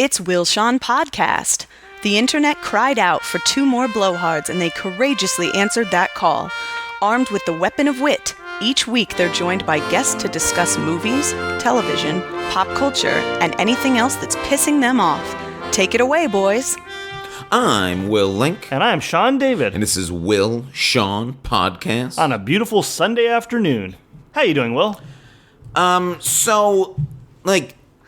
It's Will Sean Podcast. The internet cried out for two more blowhards, and they courageously answered that call. Armed with the weapon of wit, each week they're joined by guests to discuss movies, television, pop culture, and anything else that's pissing them off. Take it away, boys. I'm Will Link. And I'm Sean David. And this is Will Sean Podcast. On a beautiful Sunday afternoon. How you doing, Will?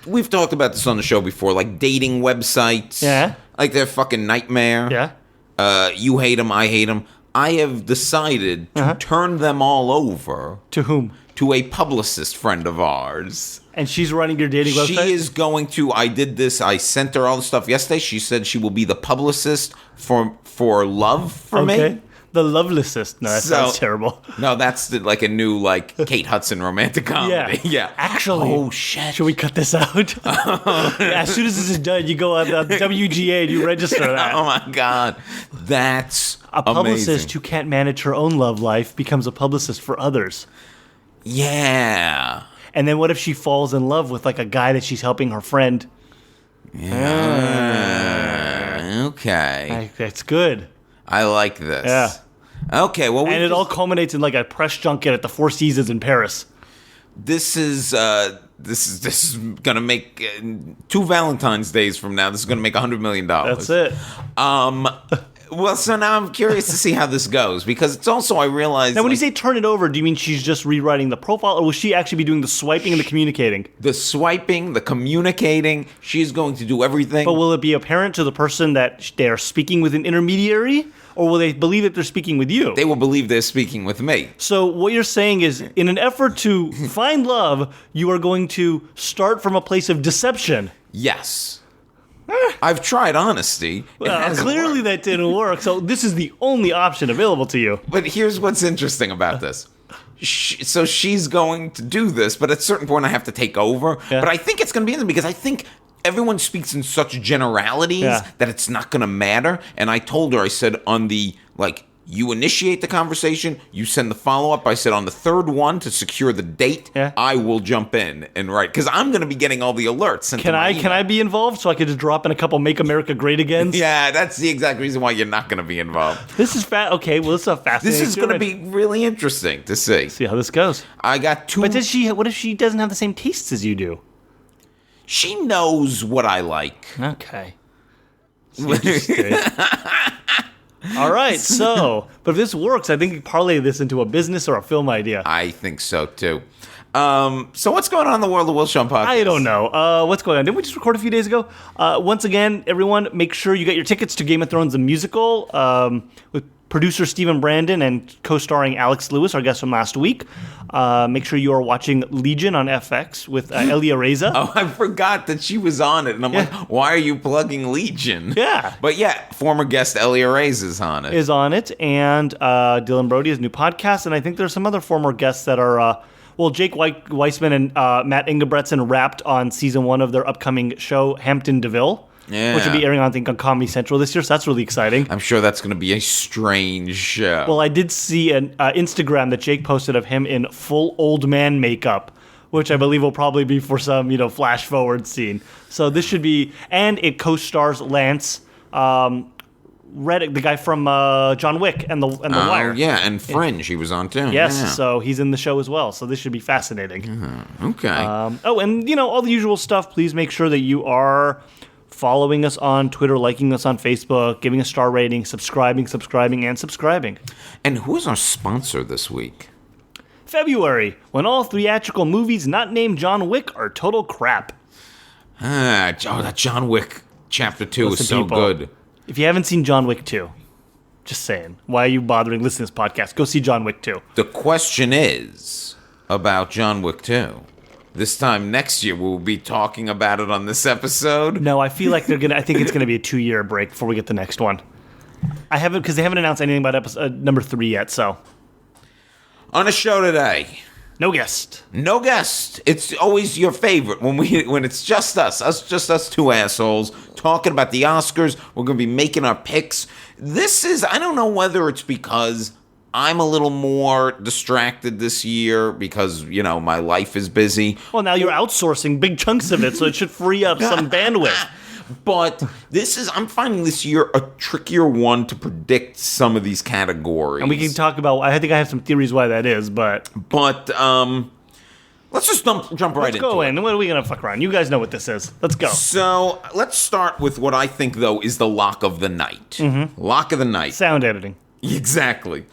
We've talked about this on the show before, like dating websites. Yeah. Like they're fucking nightmare. Yeah. You hate them, I hate them. I have decided to turn them all over. To whom? To a publicist friend of ours. And she's running your dating website? She is going to, I did this, I sent her all the stuff yesterday. She said she will be the publicist for love for me. The Lovelessist. No, that sounds terrible. No, that's like a new Kate Hudson romantic comedy. Yeah. Actually. Oh, shit. Should we cut this out? As soon as this is done, you go on WGA and you register that. Oh, my God. That's a publicist who can't manage her own love life becomes a publicist for others. Yeah. And then what if she falls in love with a guy that she's helping her friend? Yeah. Okay. That's good. I like this. Yeah. Okay, well, and it all culminates in a press junket at the Four Seasons in Paris. This is gonna make 2 Valentine's days from now. This is gonna make $100 million. That's it. Well, so now I'm curious to see how this goes, because it's also, I realize... Now, when you say turn it over, do you mean she's just rewriting the profile, or will she actually be doing the swiping and the communicating? The swiping, the communicating, she's going to do everything. But will it be apparent to the person that they're speaking with an intermediary, or will they believe that they're speaking with you? They will believe they're speaking with me. So what you're saying is, in an effort to find love, you are going to start from a place of deception. Yes. I've tried honesty. Well, clearly that didn't work, so this is the only option available to you. But here's what's interesting about this. So she's going to do this, but at a certain point I have to take over. Yeah. But I think it's going to be interesting, because I think everyone speaks in such generalities that it's not going to matter. And I told her, I said, on the, you initiate the conversation, you send the follow-up. I said, on the third one, to secure the date, I will jump in and write. Because I'm going to be getting all the alerts. Can I be involved so I could just drop in a couple Make America Great Agains? Yeah, that's the exact reason why you're not going to be involved. This is okay, well, this is a fascinating This is going to be really interesting to see. See how this goes. I got 2... But what if she doesn't have the same tastes as you do? She knows what I like. Okay. All right, but if this works, I think you parlay this into a business or a film idea. I think so, too. So what's going on in the world of Will Sean Podcast? I don't know. What's going on? Didn't we just record a few days ago? Once again, everyone, make sure you get your tickets to Game of Thrones the musical with producer Stephen Brandon and co-starring Alex Lewis, our guest from last week. Make sure you are watching Legion on FX with Elia Reza. Oh, I forgot that she was on it. And I'm like, why are you plugging Legion? Yeah. But former guest Elia Reza is on it. And Dylan Brody has a new podcast. And I think there's some other former guests that are... Jake Weissman and Matt Ingebretson wrapped on season 1 of their upcoming show, Hampton DeVille. Yeah. Which will be airing, I think, on Comedy Central this year, so that's really exciting. I'm sure that's going to be a strange show. Well, I did see an Instagram that Jake posted of him in full old man makeup, which I believe will probably be for some, flash forward scene. So this should be, and it co-stars Lance Reddick, the guy from John Wick and the Wire. Yeah, and Fringe he was on too. Yes, so he's in the show as well. So this should be fascinating. Okay. And all the usual stuff. Please make sure that you are following us on Twitter, liking us on Facebook, giving a star rating, subscribing. And who is our sponsor this week? February, when all theatrical movies not named John Wick are total crap. That John Wick Chapter 2 is so good. If you haven't seen John Wick 2, just saying, why are you bothering listening to this podcast? Go see John Wick 2. The question is about John Wick 2. This time next year, we'll be talking about it on this episode. No, I feel like I think it's gonna be a 2-year break before we get the next one. Because they haven't announced anything about episode number 3 yet. So, on the show today, no guest. It's always your favorite when it's just us 2 assholes talking about the Oscars. We're gonna be making our picks. I don't know whether it's because I'm a little more distracted this year because, my life is busy. Well, now you're outsourcing big chunks of it, so it should free up some bandwidth. But I'm finding this year a trickier one to predict some of these categories. And we can talk about, I think I have some theories why that is, but let's just jump right into it. Let's go in. What are we going to fuck around? You guys know what this is. Let's go. So let's start with what I think, though, is the lock of the night. Mm-hmm. Lock of the night. Sound editing. Exactly.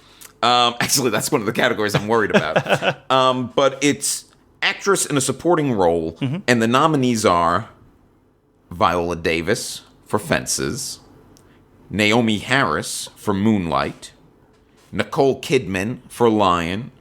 Actually, that's one of the categories I'm worried about. But it's actress in a supporting role, and the nominees are Viola Davis for Fences, Naomi Harris for Moonlight, Nicole Kidman for Lion,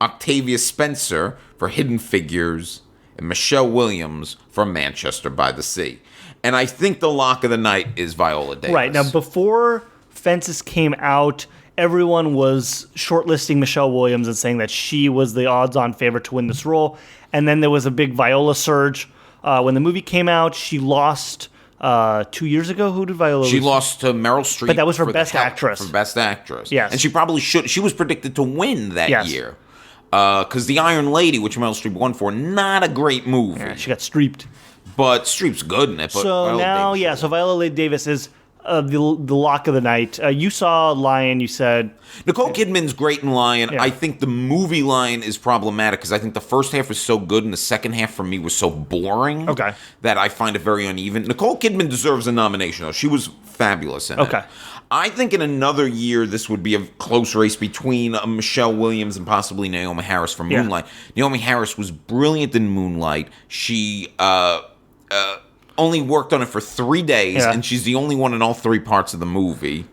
Octavia Spencer for Hidden Figures, and Michelle Williams for Manchester by the Sea. And I think the lock of the night is Viola Davis. Right. Now, before Fences came out, everyone was shortlisting Michelle Williams and saying that she was the odds-on favorite to win this role. And then there was a big Viola surge. When the movie came out, she lost 2 years ago. Who did Viola lose? She lost to Meryl Streep. But that was for Best Actress. For Best Actress. Yes. And she probably should. She was predicted to win that year. Because The Iron Lady, which Meryl Streep won for, not a great movie. Yeah, she got streeped. But Streep's good in it. But So now, so Viola Davis is the lock of the night. You saw Lion, you said. Nicole Kidman's great in Lion. Yeah. I think the movie Lion is problematic because I think the first half was so good and the second half for me was so boring that I find it very uneven. Nicole Kidman deserves a nomination, though. She was fabulous in it. I think in another year, this would be a close race between Michelle Williams and possibly Naomi Harris for Moonlight. Naomi Harris was brilliant in Moonlight. She only worked on it for 3 days, and she's the only one in all 3 parts of the movie.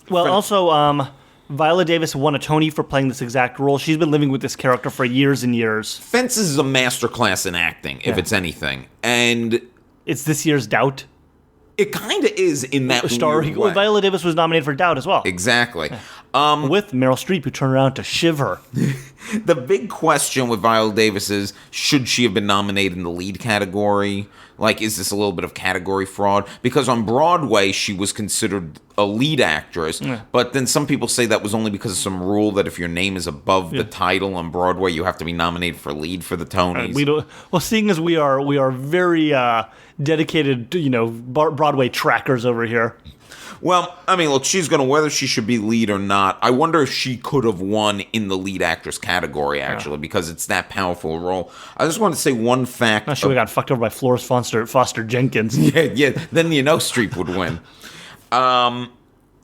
Also, Viola Davis won a Tony for playing this exact role. She's been living with this character for years and years. Fences is a masterclass in acting, if it's anything. And it's this year's Doubt. It kind of is in that weird way. Viola Davis was nominated for Doubt as well. Exactly. With Meryl Streep, who turned around to shiv her. The big question with Viola Davis is, should she have been nominated in the lead category? Like, is this a little bit of category fraud? Because on Broadway, she was considered a lead actress, but then some people say that was only because of some rule that if your name is above the title on Broadway, you have to be nominated for lead for the Tonys. Seeing as we are very dedicated, Broadway trackers over here. Well, I mean, look, she's going to, whether she should be lead or not, I wonder if she could have won in the lead actress category, actually, because it's that powerful role. I just want to say one fact. Not sure we got fucked over by Florence Foster Jenkins. Yeah, then Streep would win.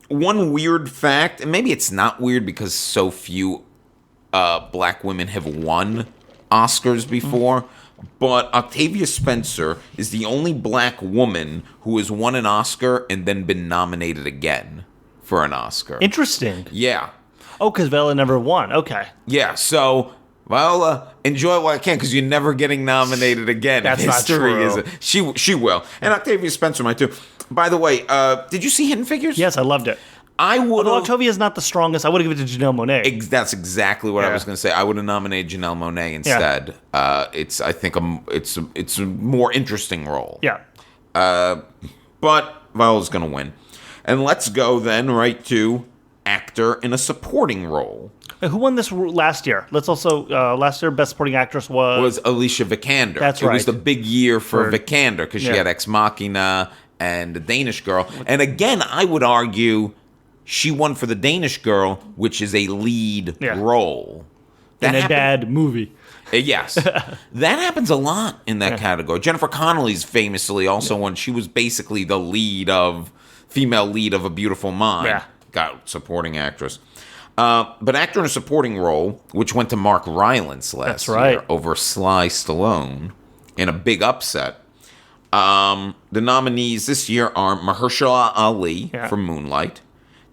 One weird fact, and maybe it's not weird because so few black women have won Oscars before, but Octavia Spencer is the only black woman who has won an Oscar and then been nominated again for an Oscar. Interesting. Yeah. Oh, because Viola never won. Okay. Yeah, so Viola, enjoy it while I can because you're never getting nominated again. That's not true. She will. And Octavia Spencer might too. By the way, did you see Hidden Figures? Yes, I loved it. Although Octavia is not the strongest, I would have given it to Janelle Monáe. That's exactly what I was going to say. I would have nominated Janelle Monáe instead. I think it's a more interesting role. Yeah. But Viola's going to win. And let's go then right to actor in a supporting role. Who won this last year? Let's also last year Best Supporting Actress was Alicia Vikander. That's right. It was the big year for Vikander because she had Ex Machina and The Danish Girl. And again, I would argue she won for The Danish Girl, which is a lead role. In a bad movie. Yes. That happens a lot in that category. Jennifer Connelly's famously also won. She was basically the female lead of A Beautiful Mind. Yeah. Got supporting actress. But actor in a supporting role, which went to Mark Rylance last year over Sly Stallone in a big upset. The nominees this year are Mahershala Ali for Moonlight,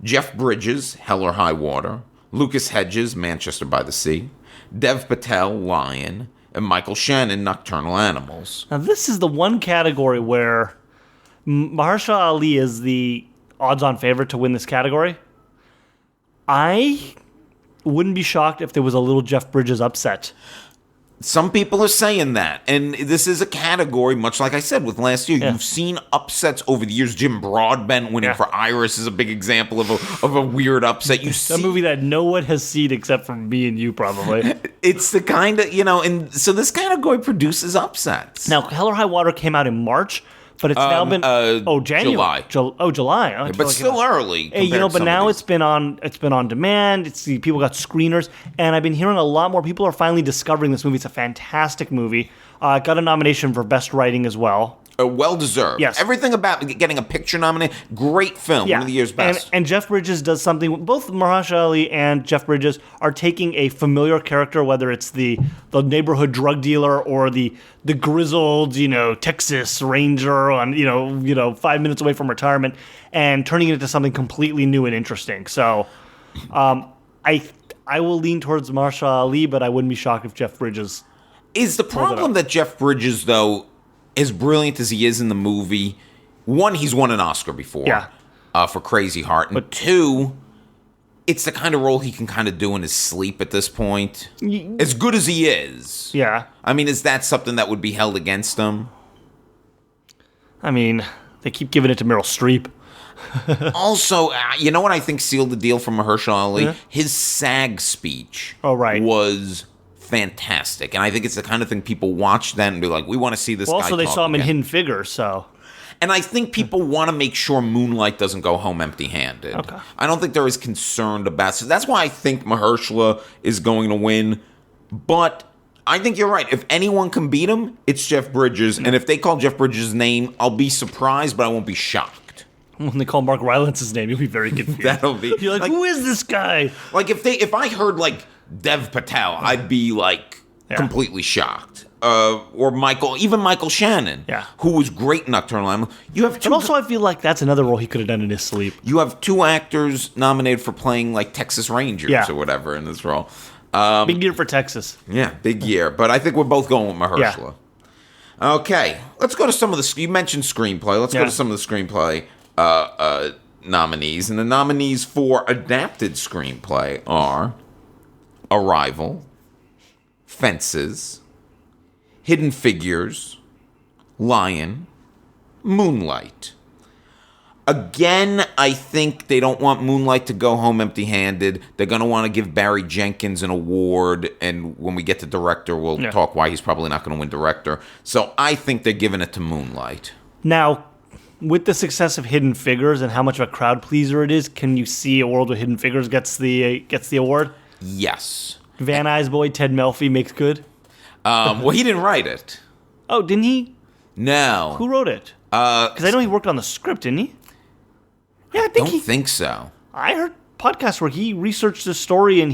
Jeff Bridges, Hell or High Water, Lucas Hedges, Manchester by the Sea, Dev Patel, Lion, and Michael Shannon, Nocturnal Animals. Now, this is the one category where Mahershala Ali is the odds-on favorite to win this category. I wouldn't be shocked if there was a little Jeff Bridges upset. Some people are saying that, and this is a category, much like I said with last year. You've seen upsets over the years. Jim Broadbent winning for Iris is a big example of a weird upset. A movie that no one has seen except for me and you, probably. It's the kind of, and so this category produces upsets. Now, Hell or High Water came out in March, But it's now been January. July. Oh, but still early. Hey, but now it's been on demand. People got screeners, and I've been hearing a lot more people are finally discovering this movie. It's a fantastic movie. It got a nomination for best writing as well. Well deserved. Yes. Everything about getting a picture nominated. Great film. Yeah. One of the year's best. And Jeff Bridges does something. Both Mahershala Ali and Jeff Bridges are taking a familiar character, whether it's the neighborhood drug dealer or the grizzled, Texas Ranger on 5 minutes away from retirement, and turning it into something completely new and interesting. So, I will lean towards Mahershala Ali, but I wouldn't be shocked if Jeff Bridges. Is the problem that Jeff Bridges, though, as brilliant as he is in the movie, one, he's won an Oscar before for Crazy Heart, and two, it's the kind of role he can kind of do in his sleep at this point. As good as he is. Yeah. I mean, is that something that would be held against him? I mean, they keep giving it to Meryl Streep. Also, you know what I think sealed the deal for Mahershala Ali? Yeah. His SAG speech was fantastic, and I think it's the kind of thing people watch then and be like, we want to see this guy also, they saw him again. in Hidden Figures, so... And I think people want to make sure Moonlight doesn't go home empty-handed. Okay. I don't think they're as concerned about... So that's why I think Mahershala is going to win, but I think you're right. If anyone can beat him, it's Jeff Bridges, and if they call Jeff Bridges' name, I'll be surprised, but I won't be shocked. When they call Mark Rylance's name, you'll be very confused. That'll be... You're like, who is this guy? Like, if I heard, Dev Patel, I'd be completely shocked. Or Michael Shannon, who was great in Nocturnal Animals. But also, I feel like that's another role he could have done in his sleep. You have two actors nominated for playing Texas Rangers or whatever in this role. Big year for Texas. Yeah, big year. But I think we're both going with Mahershala. Yeah. Okay, let's go to some of the. You mentioned screenplay. Let's go to some of the screenplay nominees, and the nominees for adapted screenplay are Arrival, Fences, Hidden Figures, Lion, Moonlight. Again, I think they don't want Moonlight to go home empty-handed. They're going to want to give Barry Jenkins an award, and when we get to director, we'll talk why he's probably not going to win director. So I think they're giving it to Moonlight. Now, with the success of Hidden Figures and how much of a crowd pleaser it is, can you see a world where Hidden Figures gets the award? Yes. Van Nuys boy Ted Melfi makes good? Well, he didn't write it. Oh, didn't he? No. Who wrote it? Because I know he worked on the script, didn't he? Yeah, I think so. I heard podcasts where he researched the story and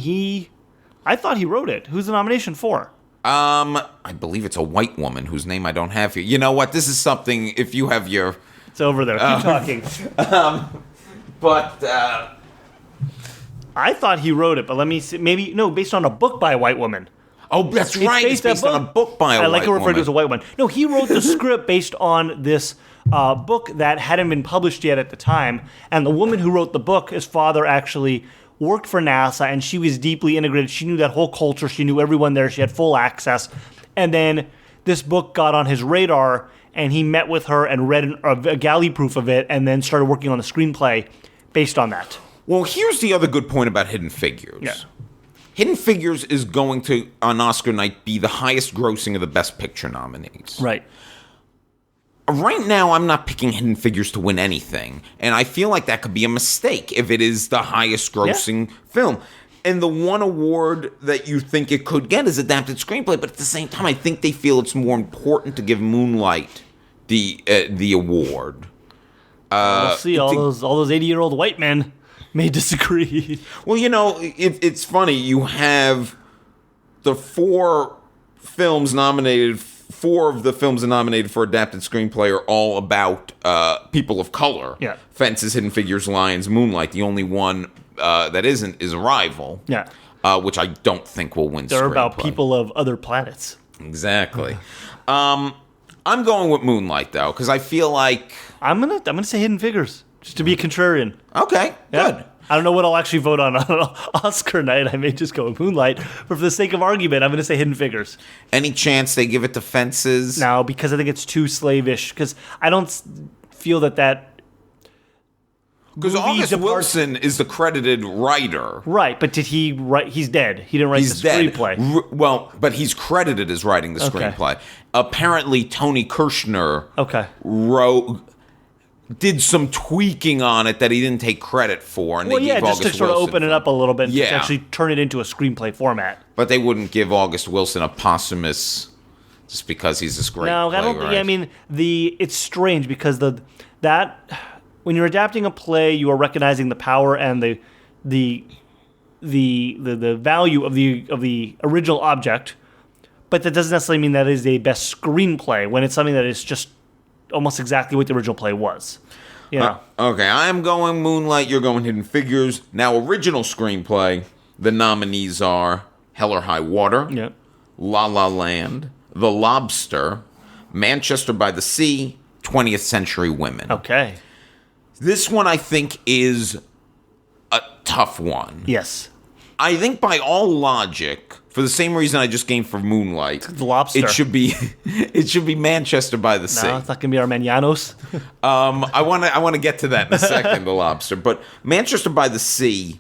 I thought he wrote it. Who's the nomination for? I believe it's a white woman whose name I don't have here. You know what? This is something, if you have your... It's over there. Keep talking. I thought he wrote it, but let me see. Maybe, no, based on a book by a white woman. Oh, that's right. It's based on a book by a white woman. I like to refer to it as a white woman. No, he wrote the script based on this book that hadn't been published yet at the time. And the woman who wrote the book, his father actually worked for NASA, and she was deeply integrated. She knew that whole culture. She knew everyone there. She had full access. And then this book got on his radar, and he met with her and read a galley proof of it, and then started working on the screenplay based on that. Well, here's the other good point about Hidden Figures. Yeah. Hidden Figures is going to, on Oscar night, be the highest grossing of the Best Picture nominees. Right. Right now, I'm not picking Hidden Figures to win anything, and I feel like that could be a mistake if it is the highest grossing film. And the one award that you think it could get is adapted screenplay, but at the same time, I think they feel it's more important to give Moonlight the award. We'll see. All those 80-year-old white men may disagree. Well, it's funny. You have the four of the films nominated for adapted screenplay are all about people of color. Yeah. Fences, Hidden Figures, Lions, Moonlight. The only one that isn't is Arrival. Yeah. Which I don't think will win. They're about people of other planets. Exactly. I'm going with Moonlight though, because I feel like I'm gonna say Hidden Figures just to be a contrarian. Okay, good. I don't know what I'll actually vote on Oscar night. I may just go with Moonlight, but for the sake of argument, I'm going to say Hidden Figures. Any chance they give it to Fences? No, because I think it's too slavish. Because I don't feel that. Because August Wilson is the credited writer. Right, but did he write? He's dead. He didn't write the screenplay. Well, but he's credited as writing the screenplay. Apparently, Tony Kirshner did some tweaking on it that he didn't take credit for. And just August to sort of open it up a little bit and to actually turn it into a screenplay format. But they wouldn't give August Wilson a posthumous just because he's this great playwright. I don't think. I mean, it's strange because when you're adapting a play, you are recognizing the power and the value of the original object, but that doesn't necessarily mean that is the best screenplay when it's something that is just almost exactly what the original play was. Okay, I'm going Moonlight, you're going Hidden Figures. Now, original screenplay, the nominees are Hell or High Water, La La Land, The Lobster, Manchester by the Sea, 20th Century Women. Okay. This one, I think, is a tough one. Yes. I think by all logic, for the same reason I just gave for Moonlight, The Lobster. It should be Manchester by the Sea. No, it's not going to be Armenianos. I want to get to that in a second, The Lobster. But Manchester by the Sea,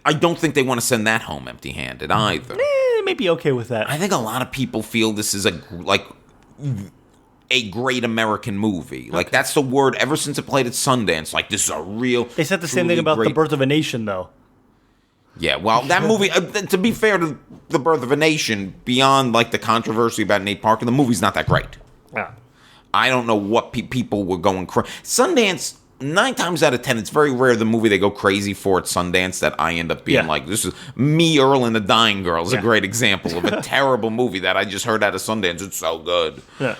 I don't think they want to send that home empty-handed either. They may be okay with that. I think a lot of people feel this is a great American movie. Like, that's the word ever since it played at Sundance. Like, this is a real... They said the same thing about The Birth of a Nation, though. Yeah, well, that movie, to be fair to The Birth of a Nation, beyond, like, the controversy about Nate Parker, the movie's not that great. Yeah. I don't know what people were going crazy. Sundance, 9 times out of 10, it's very rare the movie they go crazy for at Sundance that I end up being like, this is Me, Earl, and the Dying Girl is a great example of a terrible movie that I just heard out of Sundance. It's so good. Yeah.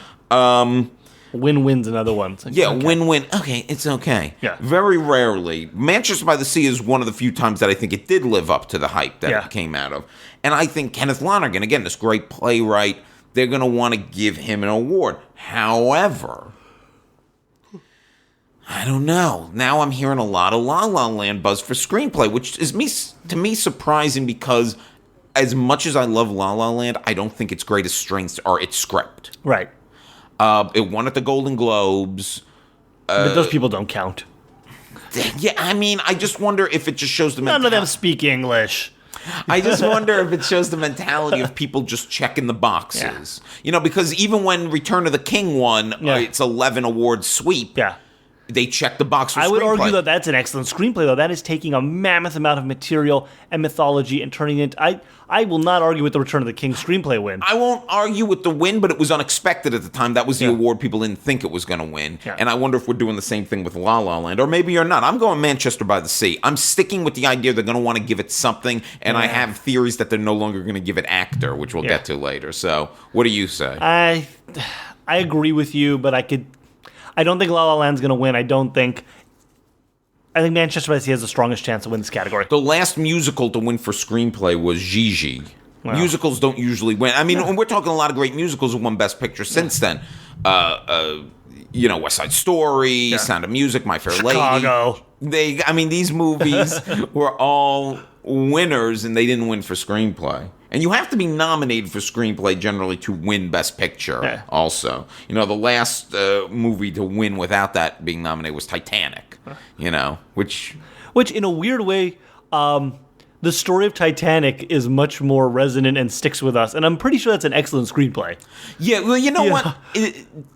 Win-win's another one. Win-win. Okay, it's okay. Yeah. Very rarely. Manchester by the Sea is one of the few times that I think it did live up to the hype that it came out of. And I think Kenneth Lonergan, again, this great playwright, they're going to want to give him an award. However, I don't know. Now I'm hearing a lot of La La Land buzz for screenplay, which is to me surprising because as much as I love La La Land, I don't think its greatest strengths are its script. Right. It won at the Golden Globes. But those people don't count. Yeah, I mean, I just wonder if it just shows the mentality. None of them speak English. I just wonder if it shows the mentality of people just checking the boxes. Yeah. Because even when Return of the King won, its 11 award sweep, they checked the box for I would screenplay. argue that that's an excellent screenplay, though. That is taking a mammoth amount of material and mythology and turning it... I will not argue with the Return of the King screenplay win. I won't argue with the win, but it was unexpected at the time. That was the award people didn't think it was going to win. Yeah. And I wonder if we're doing the same thing with La La Land. Or maybe you're not. I'm going Manchester by the Sea. I'm sticking with the idea they're going to want to give it something, and I have theories that they're no longer going to give it actor, which we'll get to later. So, what do you say? I agree with you, but I don't think La La Land's going to win. I think Manchester by the Sea has the strongest chance to win this category. The last musical to win for screenplay was Gigi. Wow. Musicals don't usually win. I mean, we're talking a lot of great musicals who won Best Picture since then. West Side Story, Sound of Music, My Fair Chicago. Lady. These movies were all winners, and they didn't win for screenplay. And you have to be nominated for screenplay generally to win Best Picture also. The last movie to win without that being nominated was Titanic, which in a weird way, the story of Titanic is much more resonant and sticks with us. And I'm pretty sure that's an excellent screenplay. Yeah, well, you know what?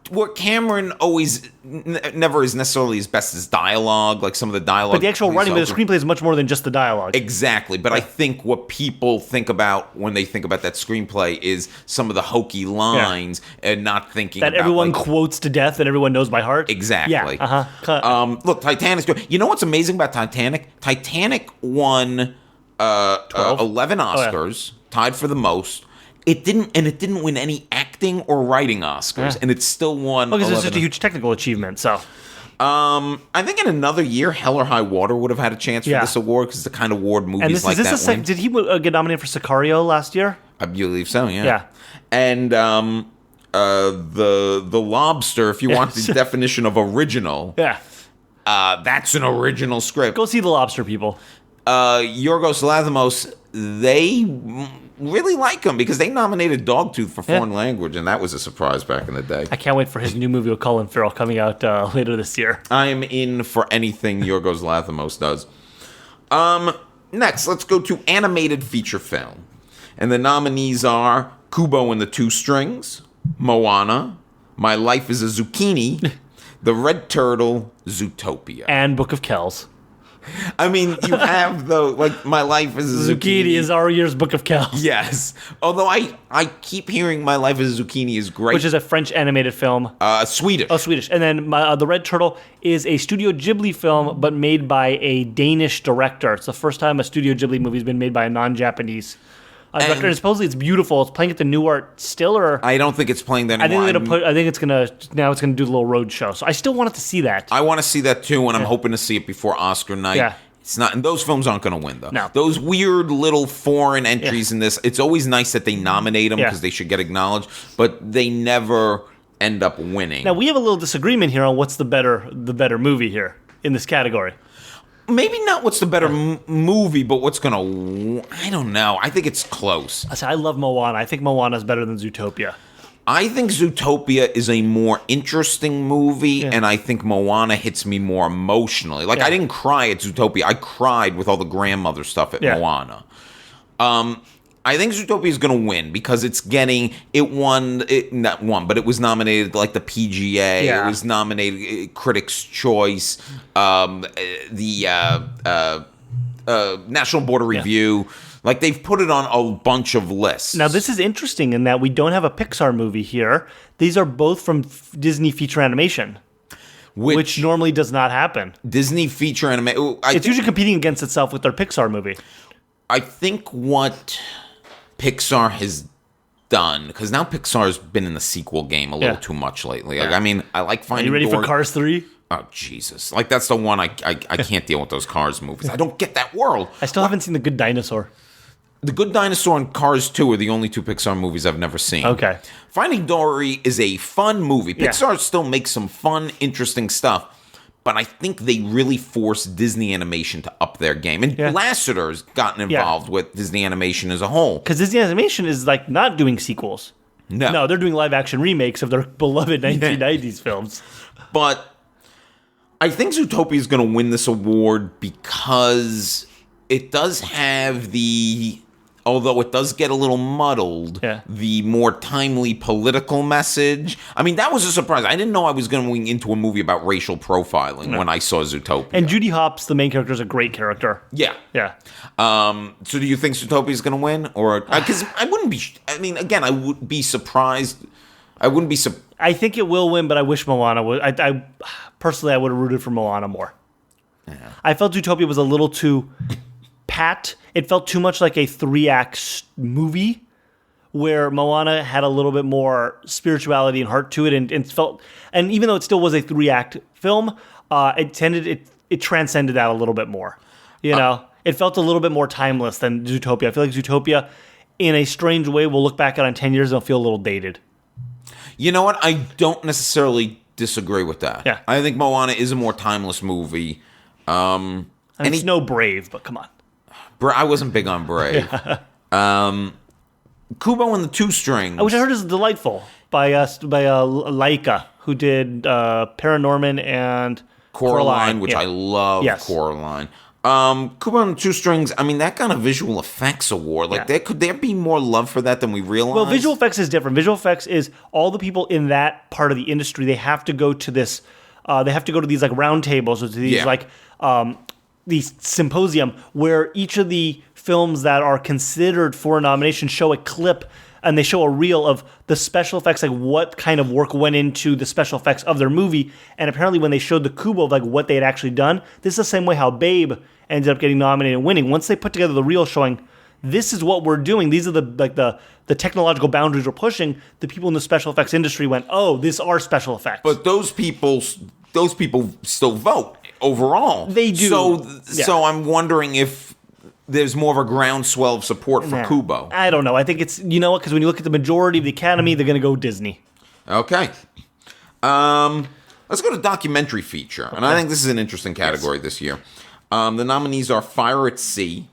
What Cameron always never is necessarily as best as dialogue, like some of the dialogue. But the actual writing of the screenplay is much more than just the dialogue. Exactly. But I think what people think about when they think about that screenplay is some of the hokey lines and not thinking that about, everyone quotes to death and everyone knows by heart. Exactly. Yeah. Look, Titanic's good. You know what's amazing about Titanic? Titanic won 11 Oscars, tied for the most. It didn't win any acting or writing Oscars, and it still won. Because it's just a huge technical achievement. So, I think in another year, Hell or High Water would have had a chance for this award because the kind of award movies like that win. Did he get nominated for Sicario last year? I believe so. Yeah. And the Lobster, if you want the definition of original, that's an original script. Go see The Lobster, people. Yorgos Lanthimos, they really like him because they nominated Dogtooth for foreign language, and that was a surprise back in the day. I can't wait for his new movie with Colin Farrell coming out later this year. I am in for anything Yorgos Lanthimos does. Next, let's go to animated feature film. And the nominees are Kubo and the Two Strings, Moana, My Life is a Zucchini, The Red Turtle, Zootopia. And Book of Kells. I mean, you have My Life is a Zucchini. Zucchini is our year's Book of Kells. Yes. Although I keep hearing My Life is a Zucchini is great. Which is a French animated film. Swedish. Oh, Swedish. And then The Red Turtle is a Studio Ghibli film, but made by a Danish director. It's the first time a Studio Ghibli movie has been made by a non-Japanese director. And supposedly it's beautiful. It's playing at the New Art Stiller. I don't think it's playing that anymore. I think it's gonna do the little road show. So I still wanted to see that. I want to see that too, and I'm hoping to see it before Oscar night. Yeah. It's not, and those films aren't going to win though. No. Those weird little foreign entries in this. It's always nice that they nominate them because they should get acknowledged, but they never end up winning. Now we have a little disagreement here on what's the better movie here in this category. Maybe not what's the better movie, but what's going to... I don't know. I think it's close. I love Moana. I think Moana is better than Zootopia. I think Zootopia is a more interesting movie, and I think Moana hits me more emotionally. I didn't cry at Zootopia. I cried with all the grandmother stuff at Moana. I think Zootopia is going to win because it was nominated the PGA. Yeah. It was nominated Critics' Choice, the National Board of Review. They've put it on a bunch of lists. Now, this is interesting in that we don't have a Pixar movie here. These are both from Disney feature animation, which normally does not happen. Disney feature animation... It's usually competing against itself with their Pixar movie. I think what Pixar has done, because now Pixar's been in the sequel game a little too much lately. I like Finding Are you ready Dory. for Cars 3? Oh, Jesus. That's the one I can't deal with those Cars movies. I don't get that world. I still haven't seen The Good Dinosaur. The Good Dinosaur and Cars 2 are the only two Pixar movies I've never seen. Okay. Finding Dory is a fun movie. Pixar still makes some fun, interesting stuff. But I think they really forced Disney Animation to up their game. And Lasseter's gotten involved with Disney Animation as a whole. Because Disney Animation is not doing sequels. No, they're doing live action remakes of their beloved 1990s films. But I think Zootopia is going to win this award because it does have although it does get a little muddled, the more timely political message. I mean, that was a surprise. I didn't know I was going into a movie about racial profiling when I saw Zootopia. And Judy Hopps, the main character, is a great character. Yeah. Yeah. So do you think Zootopia is going to win? Or because I wouldn't be... I mean, again, I would be surprised. I wouldn't be... I think it will win, but I wish Moana would... I personally, I would have rooted for Moana more. Yeah. I felt Zootopia was a little too... pat. It felt too much like a 3-act movie where Moana had a little bit more spirituality and heart to it, and even though it still was a 3-act film, it transcended that a little bit more. It felt a little bit more timeless than Zootopia. I feel like Zootopia, in a strange way, will look back on 10 years and it'll feel a little dated. You know what? I don't necessarily disagree with that. Yeah. I think Moana is a more timeless movie. It's no Brave, but come on. I wasn't big on Brave. Kubo and the Two Strings, which I heard is delightful, by Laika, who did Paranorman and Coraline, which I love. Yes. Coraline. Kubo and the Two Strings, I mean, that got a visual effects award. Could there be more love for that than we realize? Well, visual effects is different. Visual effects is all the people in that part of the industry, they have to go to this, they have to go to these round tables, or to these the symposium where each of the films that are considered for a nomination show a clip and they show a reel of the special effects, what kind of work went into the special effects of their movie. And apparently when they showed the Kubo of what they had actually done, this is the same way how Babe ended up getting nominated and winning. Once they put together the reel showing this is what we're doing, these are the technological boundaries we're pushing, the people in the special effects industry went, oh, these are special effects. But those people still vote overall. They do. So I'm wondering if there's more of a groundswell of support for Kubo. I don't know. I think it's, because when you look at the majority of the Academy, they're going to go Disney. Okay. Let's go to documentary feature. And I think this is an interesting category this year. The nominees are Fire at Sea,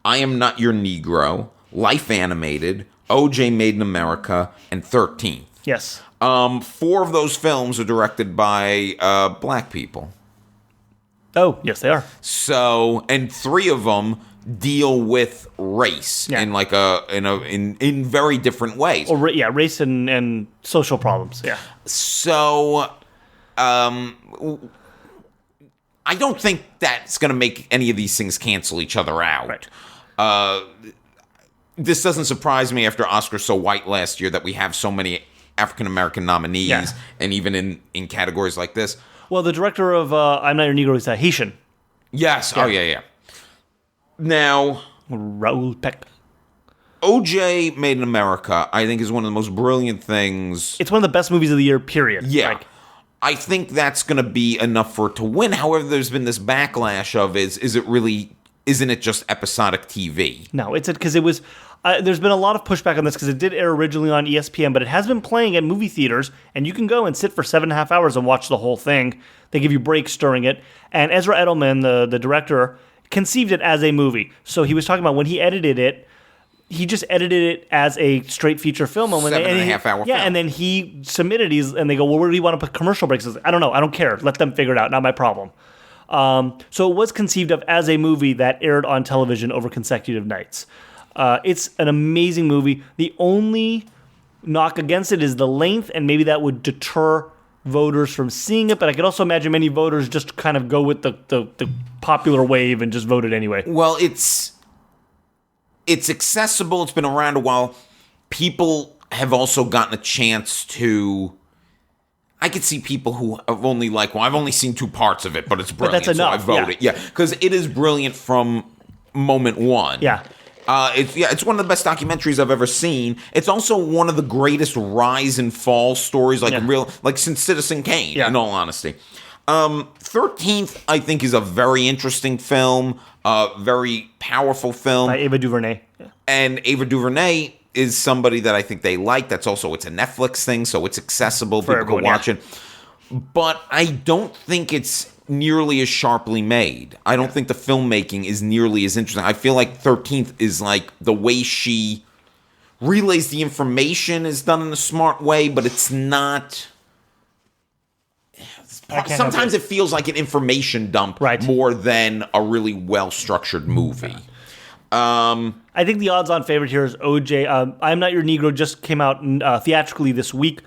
I Am Not Your Negro, Life Animated, OJ Made in America, and 13th. Yes. 4 of those films are directed by black people. Oh, yes, they are. So, and 3 of them deal with race in like in very different ways. Or race and social problems. Yeah. So, I don't think that's going to make any of these things cancel each other out. Right. This doesn't surprise me after Oscar So White last year that we have so many African American nominees, and even in categories like this. Well, the director of I'm Not Your Negro is Haitian. Yes. Yeah. Oh, yeah. Now, Raoul Peck. OJ Made in America, I think, is one of the most brilliant things. It's one of the best movies of the year, period. Yeah. I think that's going to be enough for it to win. However, there's been this backlash of isn't it just episodic TV? No, it's because it was. There's been a lot of pushback on this because it did air originally on ESPN, but it has been playing at movie theaters, and you can go and sit for 7.5 hours and watch the whole thing. They give you breaks during it. And Ezra Edelman, the director, conceived it as a movie. So he was talking about when he edited it, he just edited it as a straight feature film. And when 7.5 hour film. And then he submitted and they go, well, where do you want to put commercial breaks? I said, I don't know. I don't care. Let them figure it out. Not my problem. So it was conceived of as a movie that aired on television over consecutive nights. It's an amazing movie. The only knock against it is the length, and maybe that would deter voters from seeing it. But I could also imagine many voters just kind of go with the popular wave and just vote it anyway. Well, it's accessible. It's been around a while. People have also gotten a chance to. I could see people who have only I've only seen 2 parts of it, but it's brilliant. But that's enough. So I voted. Yeah, because it is brilliant from moment one. Yeah. It's one of the best documentaries I've ever seen. It's also one of the greatest rise and fall stories, since Citizen Kane. Yeah. In all honesty, 13th I think is a very interesting film, very powerful film by Ava DuVernay. Yeah. And Ava DuVernay is somebody that I think they like. It's a Netflix thing, so it's accessible. People can watch it. But I don't think it's nearly as sharply made. I don't think the filmmaking is nearly as interesting. I feel like 13th is like the way she relays the information is done in a smart way, but it's not. Sometimes it feels like an information dump more than a really well-structured movie. I think the odds-on favorite here is OJ. I'm Not Your Negro just came out theatrically this week.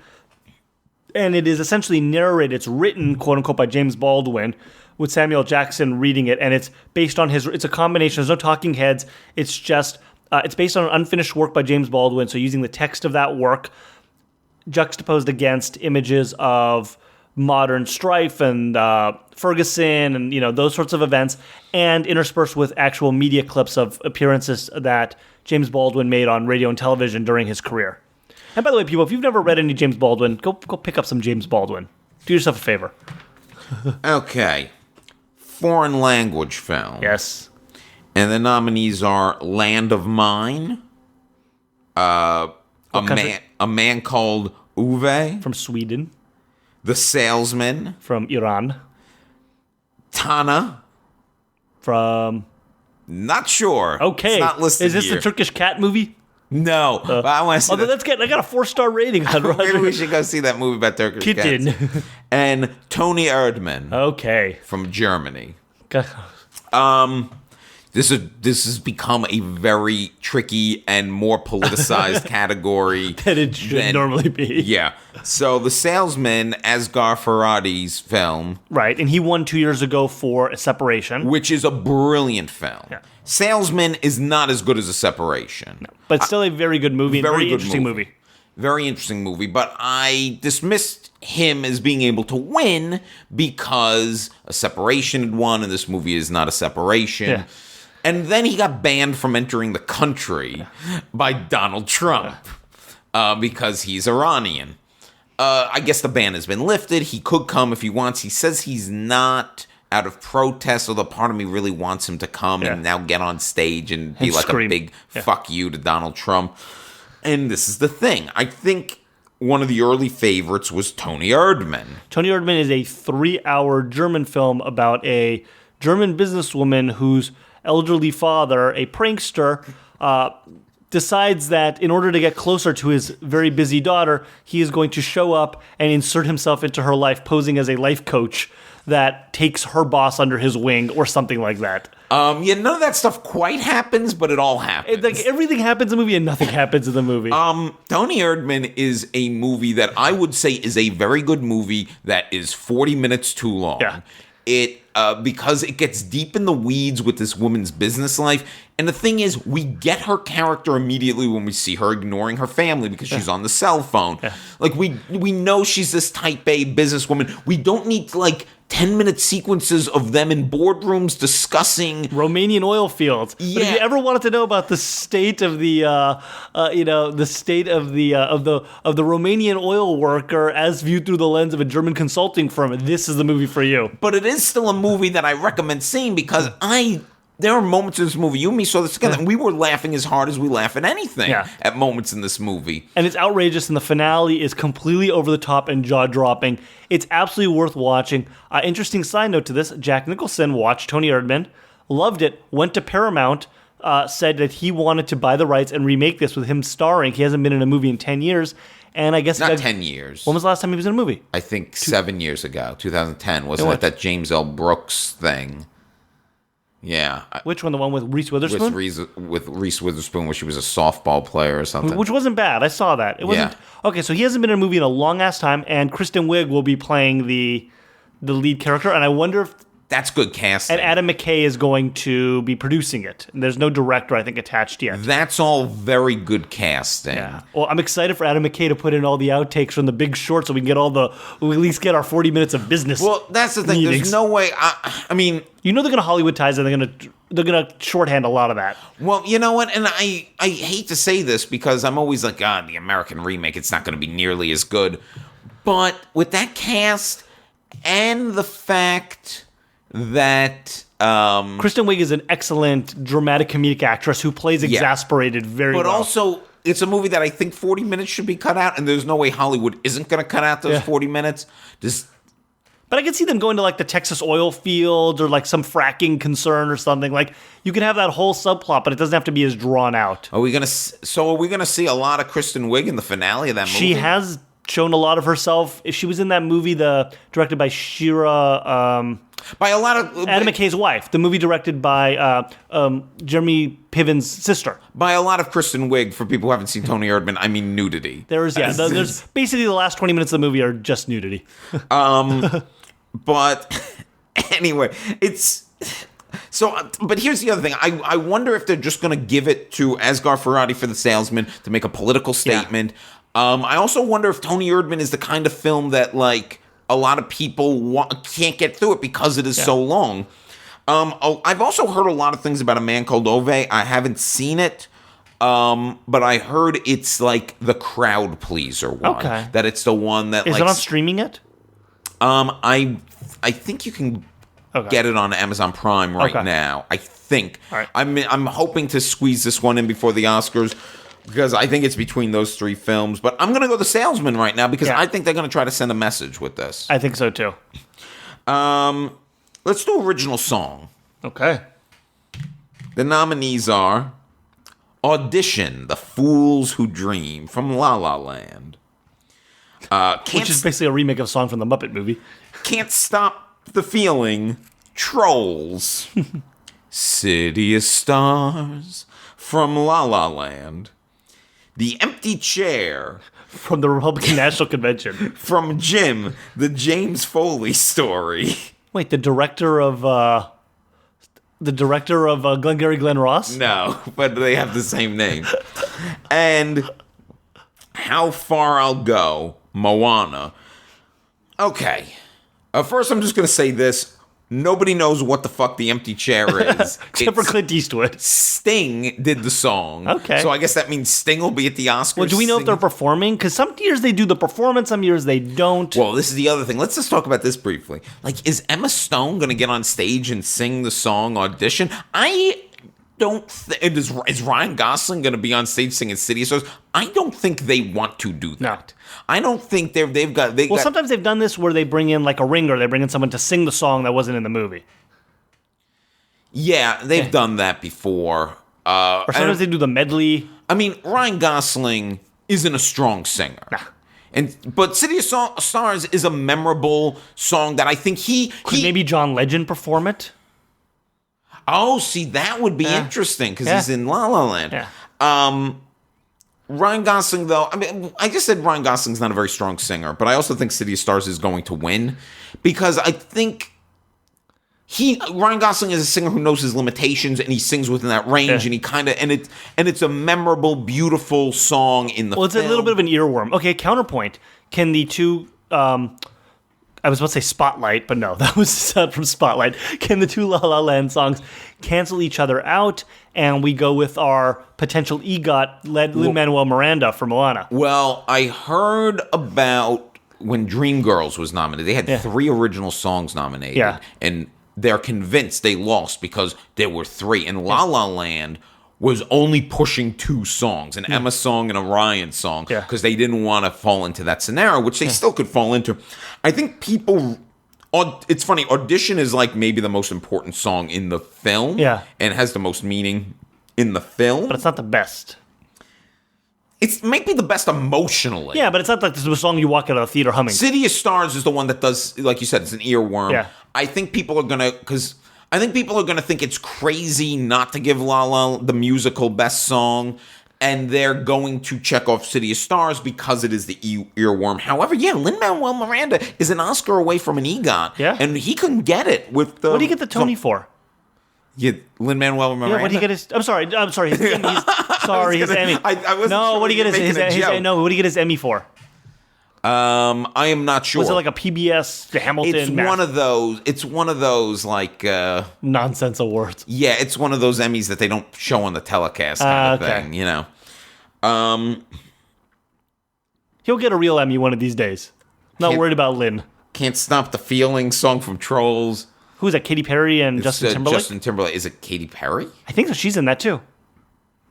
And it is essentially narrated. It's written, quote unquote, by James Baldwin, with Samuel Jackson reading it. And it's based on it's a combination. There's no talking heads. It's just, it's based on an unfinished work by James Baldwin. So using the text of that work juxtaposed against images of modern strife and Ferguson and, those sorts of events, and interspersed with actual media clips of appearances that James Baldwin made on radio and television during his career. And by the way, people, if you've never read any James Baldwin, go pick up some James Baldwin. Do yourself a favor. Okay. Foreign language film. Yes. And the nominees are Land of Mine, a man called Uwe. From Sweden. The Salesman. From Iran. Tana. From... Not sure. Okay. It's not listed Is this here. the Turkish cat movie? No, but I want to see. Although I got a 4-star rating on Roger. Maybe we should go see that movie about Turkish Kitten. cats. And Tony Erdmann. Okay. From Germany. This has become a very tricky and more politicized category than it should normally be. Yeah. So The Salesman, Asghar Farhadi's film. Right, and he won 2 years ago for A Separation. Which is a brilliant film. Yeah. Salesman is not as good as A Separation. No, but still a very good movie. Very interesting movie. Very interesting movie. But I dismissed him as being able to win because A Separation had won, and this movie is not A Separation. Yeah. And then he got banned from entering the country by Donald Trump because he's Iranian. I guess the ban has been lifted. He could come if he wants. He says he's not out of protest, although part of me really wants him to come and now get on stage and be like scream. A big fuck you to Donald Trump. And this is the thing. I think one of the early favorites was Tony Erdmann. Tony Erdmann is a 3-hour German film about a German businesswoman whose elderly father, a prankster, decides that in order to get closer to his very busy daughter, he is going to show up and insert himself into her life, posing as a life coach that takes her boss under his wing or something like that. Yeah, none of that stuff quite happens, but it all happens. Like everything happens in the movie and nothing happens in the movie. Tony Erdmann is a movie that I would say is a very good movie that is 40 minutes too long. Yeah. Because it gets deep in the weeds with this woman's business life. And the thing is, we get her character immediately when we see her ignoring her family because she's on the cell phone. Yeah. Like, we know she's this type A businesswoman. We don't need, 10-minute sequences of them in boardrooms discussing Romanian oil fields. Yeah. But if you ever wanted to know about the state of the Romanian oil worker as viewed through the lens of a German consulting firm, this is the movie for you. But it is still a movie that I recommend seeing because there are moments in this movie, you and me saw this together, and we were laughing as hard as we laugh at anything at moments in this movie. And it's outrageous, and the finale is completely over the top and jaw-dropping. It's absolutely worth watching. Interesting side note to this, Jack Nicholson watched Tony Erdmann, loved it, went to Paramount, said that he wanted to buy the rights and remake this with him starring. He hasn't been in a movie in 10 years. And I guess... Not 10 years. When was the last time he was in a movie? I think 7 years ago, 2010. Wasn't it that James L. Brooks thing? Yeah. Which one? The one with Reese Witherspoon? With Reese Witherspoon, where she was a softball player or something. Which wasn't bad. I saw that. It wasn't. Yeah. Okay, so he hasn't been in a movie in a long-ass time, and Kristen Wiig will be playing the lead character, and I wonder if... That's good casting. And Adam McKay is going to be producing it. And there's no director, I think, attached yet. That's all very good casting. Yeah. Well, I'm excited for Adam McKay to put in all the outtakes from The Big Short so we can get we at least get our 40 minutes of business. Well, that's the thing. Meetings. There's no way. I mean, you know they're going to Hollywoodize it. They're gonna shorthand a lot of that. Well, you know what? And I hate to say this because I'm always like, the American remake, it's not going to be nearly as good. But with that cast and the fact that Kristen Wiig is an excellent dramatic comedic actress who plays exasperated very well. But also, it's a movie that I think 40 minutes should be cut out, and there's no way Hollywood isn't going to cut out those 40 minutes. But I can see them going to the Texas oil fields or some fracking concern or something. You can have that whole subplot, but it doesn't have to be as drawn out. Are we gonna see a lot of Kristen Wiig in the finale of that movie? She has shown a lot of herself. She was in that movie, directed by Shira. By a lot of Adam McKay's wife, the movie directed by Jeremy Piven's sister. By a lot of Kristen Wiig, for people who haven't seen Tony Erdmann, I mean nudity. There's basically the last 20 minutes of the movie are just nudity. But anyway, but here's the other thing. I wonder if they're just going to give it to Asghar Farhadi for The Salesman to make a political statement. Yeah. I also wonder if Tony Erdmann is the kind of film that a lot of people can't get through it because it is so long. I've also heard a lot of things about A Man Called Ove. I haven't seen it, but I heard it's the crowd pleaser one. Okay. That it's the one that is it on streaming yet? I think you can get it on Amazon Prime right now. I think. All right. I'm hoping to squeeze this one in before the Oscars, because I think it's between those three films. But I'm going to go The Salesman right now because I think they're going to try to send a message with this. I think so, too. Let's do original song. Okay. The nominees are Audition, The Fools Who Dream from La La Land. Which is basically a remake of a song from the Muppet movie. Can't Stop the Feeling, Trolls. City of Stars from La La Land. The Empty Chair. From the Republican National Convention. From Jim, the James Foley Story. Wait, the director of Glengarry Glen Ross? No, but they have the same name. And How Far I'll Go, Moana. Okay. First, I'm just going to say this. Nobody knows what the fuck The Empty Chair is. Except for Clint Eastwood. Sting did the song. Okay. So I guess that means Sting will be at the Oscars. Well, do we know if they're performing? Because some years they do the performance, some years they don't. Well, this is the other thing. Let's just talk about this briefly. Is Emma Stone going to get on stage and sing the song Audition? I don't is Ryan Gosling going to be on stage singing City of Stars? I don't think they want to do that. No. I don't think they've got. Sometimes they've done this where they bring in a ringer. They bring in someone to sing the song that wasn't in the movie. Yeah, they've done that before. Or sometimes they do the medley. I mean, Ryan Gosling isn't a strong singer. Nah. But City of Stars is a memorable song that I think Could maybe John Legend perform it? Oh, see, that would be interesting because he's in La La Land. Yeah. Ryan Gosling, though, I mean, I just said Ryan Gosling's not a very strong singer, but I also think City of Stars is going to win because I think Ryan Gosling is a singer who knows his limitations and he sings within that range, and he kind of and it's a memorable, beautiful song in the. Well, it's film. a little bit of an earworm. Okay, counterpoint. Can the two? I was about to say Spotlight, but no, that was from Spotlight. Can the two La La Land songs cancel each other out, and we go with our potential EGOT, Lin-Manuel Miranda for Moana? Well, I heard about when Dreamgirls was nominated. They had 3 original songs nominated, and they're convinced they lost because there were 3. And La La Land was only pushing 2 songs, an Emma song and a Ryan song, because they didn't want to fall into that scenario, which they still could fall into. I think people... It's funny, Audition is like maybe the most important song in the film, and has the most meaning in the film. But it's not the best. It might be the best emotionally. Yeah, but it's not like this is a song you walk out of the theater humming. City of Stars is the one that does, like you said, it's an earworm. Yeah. I think people are gonna think it's crazy not to give La La the musical best song, and they're going to check off City of Stars because it is the earworm. However, Lin-Manuel Miranda is an Oscar away from an EGOT, and he couldn't get it with the. What did he get the Tony for? Lin-Manuel Miranda. Yeah, what did he get his? I'm sorry. His Emmy. His Emmy. I wasn't no, sure what did he get what did he get his Emmy for? I am not sure. Was it like a PBS Hamilton? It's one of those like nonsense awards. Yeah, it's one of those Emmys that they don't show on the telecast kind of thing. You know. He'll get a real Emmy one of these days. Not worried about Lin. Can't Stop the Feeling, song from Trolls. Who is that? Katy Perry and Justin Timberlake? Justin Timberlake. Is it Katy Perry? I think so. She's in that too.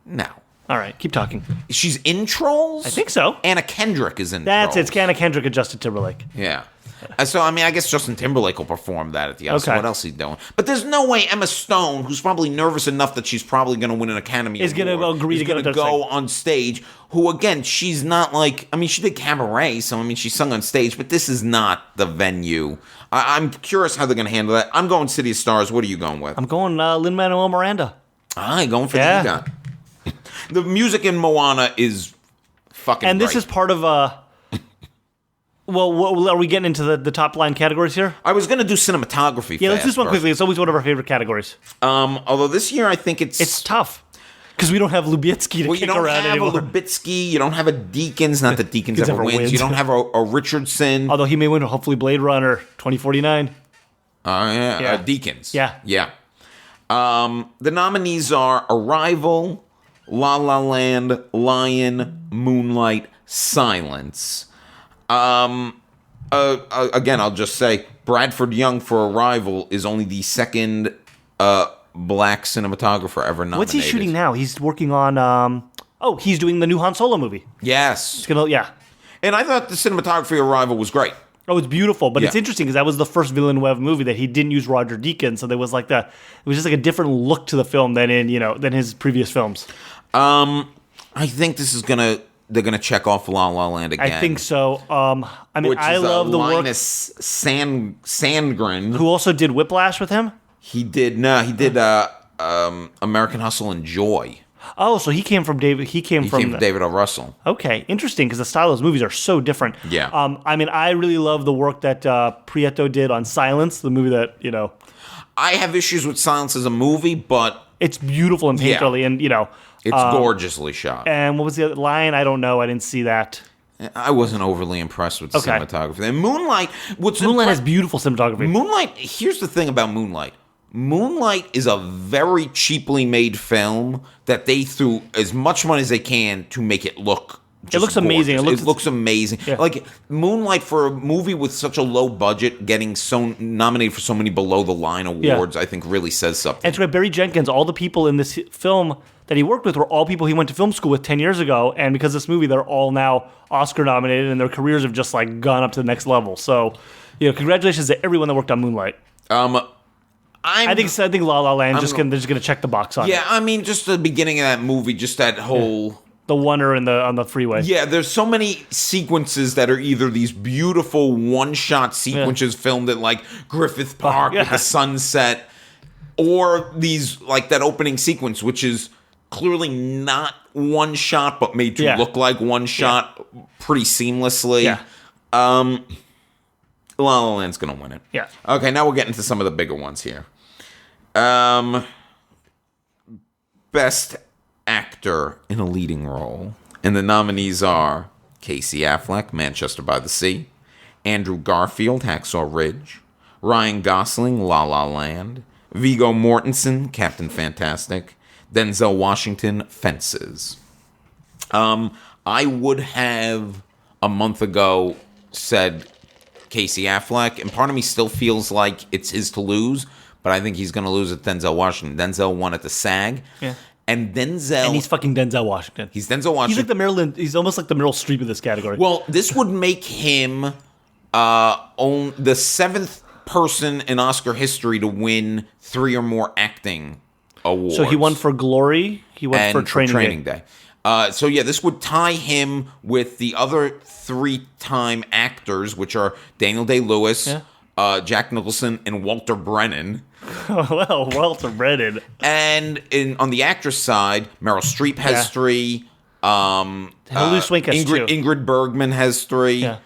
No. All right, keep talking. She's in Trolls? I think so. Anna Kendrick is in Trolls. It's Anna Kendrick and Justin Timberlake. Yeah. So, I mean, I guess Justin Timberlake will perform that at the Oscars. Okay. What else is he doing? But there's no way Emma Stone, who's probably nervous enough that she's probably going to win an Academy Award, is going to agree to go on stage. Who, again, she's not like... I mean, she did Cabaret, so, I mean, she sung on stage, but this is not the venue. I'm curious how they're going to handle that. I'm going City of Stars. What are you going with? I'm going Lin-Manuel Miranda. Going for the EGOT. The music in Moana is fucking And this is part of... Well, are we getting into the top line categories here? I was going to do cinematography. Yeah, let's do this one quickly. It's always one of our favorite categories. Although this year I think it's tough because we don't have Lubitsky to kick around anymore. You don't have a Lubitsky. You don't have a Deakins. Not that Deakins ever wins. You don't have a Richardson. Although he may win, hopefully, Blade Runner 2049. Deakins. Yeah. The nominees are Arrival, La La Land, Lion, Moonlight, Silence. Again, I'll just say Bradford Young for Arrival is only the second black cinematographer ever nominated. What's he shooting now? He's working on. He's doing the new Han Solo movie. Yes. And I thought the cinematography of Arrival was great. Oh, it's beautiful, but it's interesting because that was the first Villeneuve movie that he didn't use Roger Deakins, so there was like it was just like a different look to the film than than his previous films. I think this is they're gonna check off La La Land again. I think so. I mean, I love the work. Linus Sandgren, who also did Whiplash with him. He did American Hustle and Joy. Oh, so he came from David. He came from David O. Russell. Okay, interesting because the style of those movies are so different. Yeah. I mean, I really love the work that Prieto did on Silence, the movie that I have issues with Silence as a movie, but it's beautiful and painterly, and it's gorgeously shot. And what was the other line? I don't know. I didn't see that. I wasn't overly impressed with the cinematography. And Moonlight, Moonlight has beautiful cinematography. Moonlight. Here's the thing about Moonlight. Moonlight is a very cheaply made film that they threw as much money as they can to make it look. It looks amazing. It looks amazing. Yeah. Like Moonlight, for a movie with such a low budget, getting so nominated for so many below the line awards, I think really says something. And it's got Barry Jenkins. All the people in this film that he worked with were all people he went to film school with 10 years ago, and because of this movie, they're all now Oscar nominated, and their careers have just like gone up to the next level. So, congratulations to everyone that worked on Moonlight. I think La La Land they're just gonna check the box on it. Yeah, I mean, just the beginning of that movie, just that whole The oneer on the freeway. Yeah, there's so many sequences that are either these beautiful one-shot sequences filmed at like Griffith Park with the sunset, or these like that opening sequence, which is clearly not one shot, but made to look like one shot pretty seamlessly. Yeah. La La Land's gonna win it. Yeah. Okay, now we're getting to some of the bigger ones here. Best actor in a leading role, and the nominees are Casey Affleck, Manchester by the Sea; Andrew Garfield, Hacksaw Ridge; Ryan Gosling, La La Land; Viggo Mortensen, Captain Fantastic; Denzel Washington, Fences. I would have a month ago said Casey Affleck, and part of me still feels like it's his to lose, but I think he's going to lose at Denzel Washington. Denzel won at the SAG. Yeah. And Denzel... And he's fucking Denzel Washington. He's Denzel Washington. He's almost like the Meryl Streep of this category. Well, this would make him own the 7th person in Oscar history to win 3 or more acting awards. So he won for Glory. He won for Training Day. So yeah, this would tie him with the other 3-time actors, which are Daniel Day-Lewis, Jack Nicholson, and Walter Brennan. Well, Walter Brennan. And on the actress side, Meryl Streep has 3. Hilary Swank has 2. Ingrid Bergman has 3. Yeah.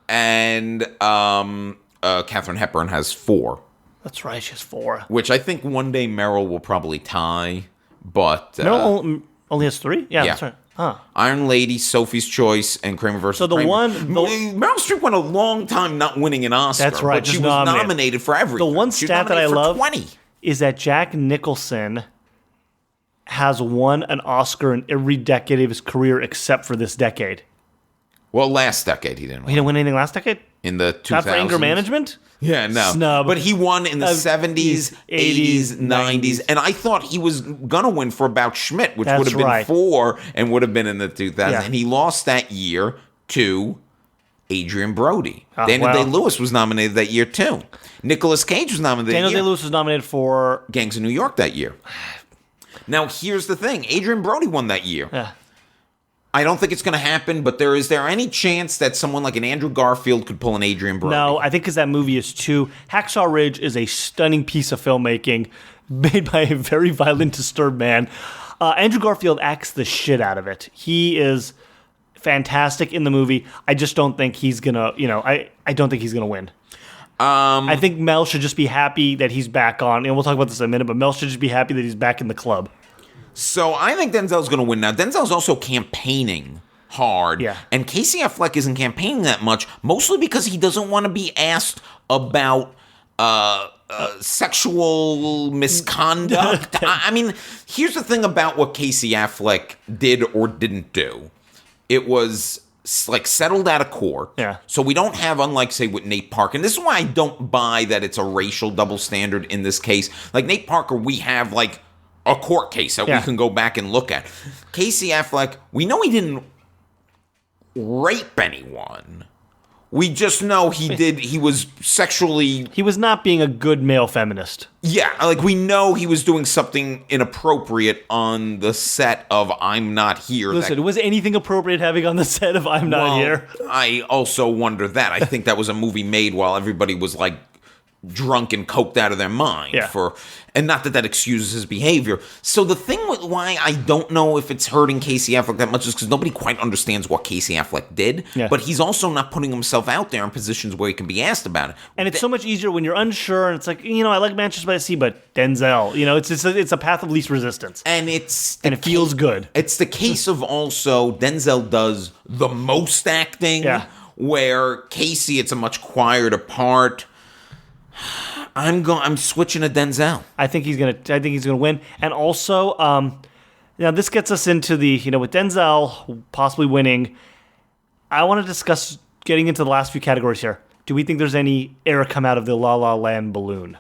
And Katharine Hepburn has 4. That's right, she has 4. Which I think one day Meryl will probably tie, but... Meryl only has 3? Yeah, that's right. Huh. Iron Lady, Sophie's Choice, and Kramer vs. So Kramer. Meryl Streep went a long time not winning an Oscar. That's right. But she was nominated for everything. The one stat that I love 20. is that Jack Nicholson has won an Oscar in every decade of his career except for this decade. Well, last decade he didn't win. He didn't win anything last decade? In the 2000s. Not for Anger Management? Yeah, no. Snub. But he won in the 70s, 80s, 90s. And I thought he was going to win for About Schmidt, which would have been 4 and would have been in the 2000s. Yeah. And he lost that year to Adrian Brody. Daniel Day-Lewis was nominated that year, too. Nicolas Cage was nominated that year. Daniel Day-Lewis was nominated for... Gangs of New York that year. Now, here's the thing. Adrian Brody won that year. Yeah. I don't think it's going to happen, but is there any chance that someone like an Andrew Garfield could pull an Adrian Brody? No, I think because that movie is too... Hacksaw Ridge is a stunning piece of filmmaking made by a very violent, disturbed man. Andrew Garfield acts the shit out of it. He is fantastic in the movie. I just don't think he's going to... I don't think he's going to win. I think Mel should just be happy that he's back on. And we'll talk about this in a minute, but Mel should just be happy that he's back in the club. So I think Denzel's going to win now. Denzel's also campaigning hard. Yeah. And Casey Affleck isn't campaigning that much, mostly because he doesn't want to be asked about sexual misconduct. I mean, here's the thing about what Casey Affleck did or didn't do. It was like settled out of court. Yeah. So we don't have, unlike, say, with Nate Parker, and this is why I don't buy that it's a racial double standard in this case. Like Nate Parker, we have like a court case that we can go back and look at. Casey Affleck, we know he didn't rape anyone. We just know he was sexually... He was not being a good male feminist. Yeah, like we know he was doing something inappropriate on the set of I'm Not Here. Listen, was anything appropriate having on the set of I'm Not Here? I also wonder that. I think that was a movie made while everybody was like drunk and coked out of their mind and not that excuses his behavior. So the thing with why I don't know if it's hurting Casey Affleck that much is because nobody quite understands what Casey Affleck did, but he's also not putting himself out there in positions where he can be asked about it. And it's so much easier when you're unsure and it's like, I like Manchester by the Sea, but Denzel, it's a path of least resistance. And it feels good. It's the case of also Denzel does the most acting, where Casey, it's a much quieter part. I'm switching to Denzel. I think he's gonna win. And also, now this gets us into the with Denzel possibly winning. I want to discuss getting into the last few categories here. Do we think there's any air come out of the La La Land balloon?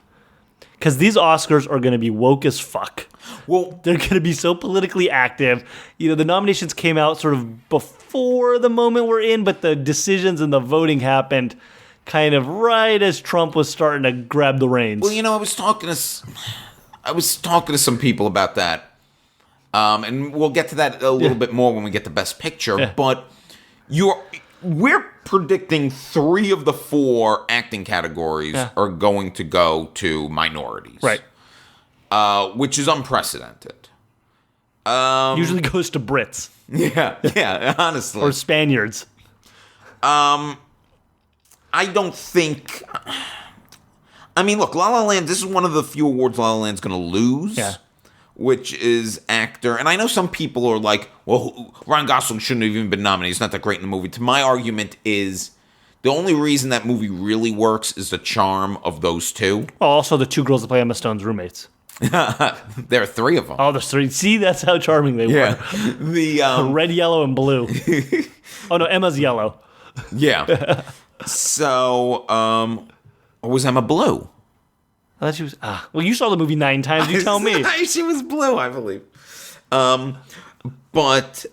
Because these Oscars are going to be woke as fuck. Well, they're going to be so politically active. The nominations came out sort of before the moment we're in, but the decisions and the voting happened kind of right as Trump was starting to grab the reins. Well, I was talking to some people about that. And we'll get to that a little bit more when we get to Best Picture. Yeah. But we're predicting 3 of the 4 acting categories are going to go to minorities. Right. Which is unprecedented. Usually goes to Brits. Yeah, honestly. Or Spaniards. I don't think... I mean, look, La La Land, this is one of the few awards La La Land's going to lose. Yeah. Which is actor. And I know some people are like, well, Ryan Gosling shouldn't have even been nominated. He's not that great in the movie. To my argument is the only reason that movie really works is the charm of those two. Well, also the 2 girls that play Emma Stone's roommates. There are 3 of them. Oh, there's 3. See, that's how charming they were. The red, yellow, and blue. Oh, no, Emma's yellow. Yeah. So, or was Emma blue? I thought she was. Well, you saw the movie 9 times. You tell me. She was blue, I believe. But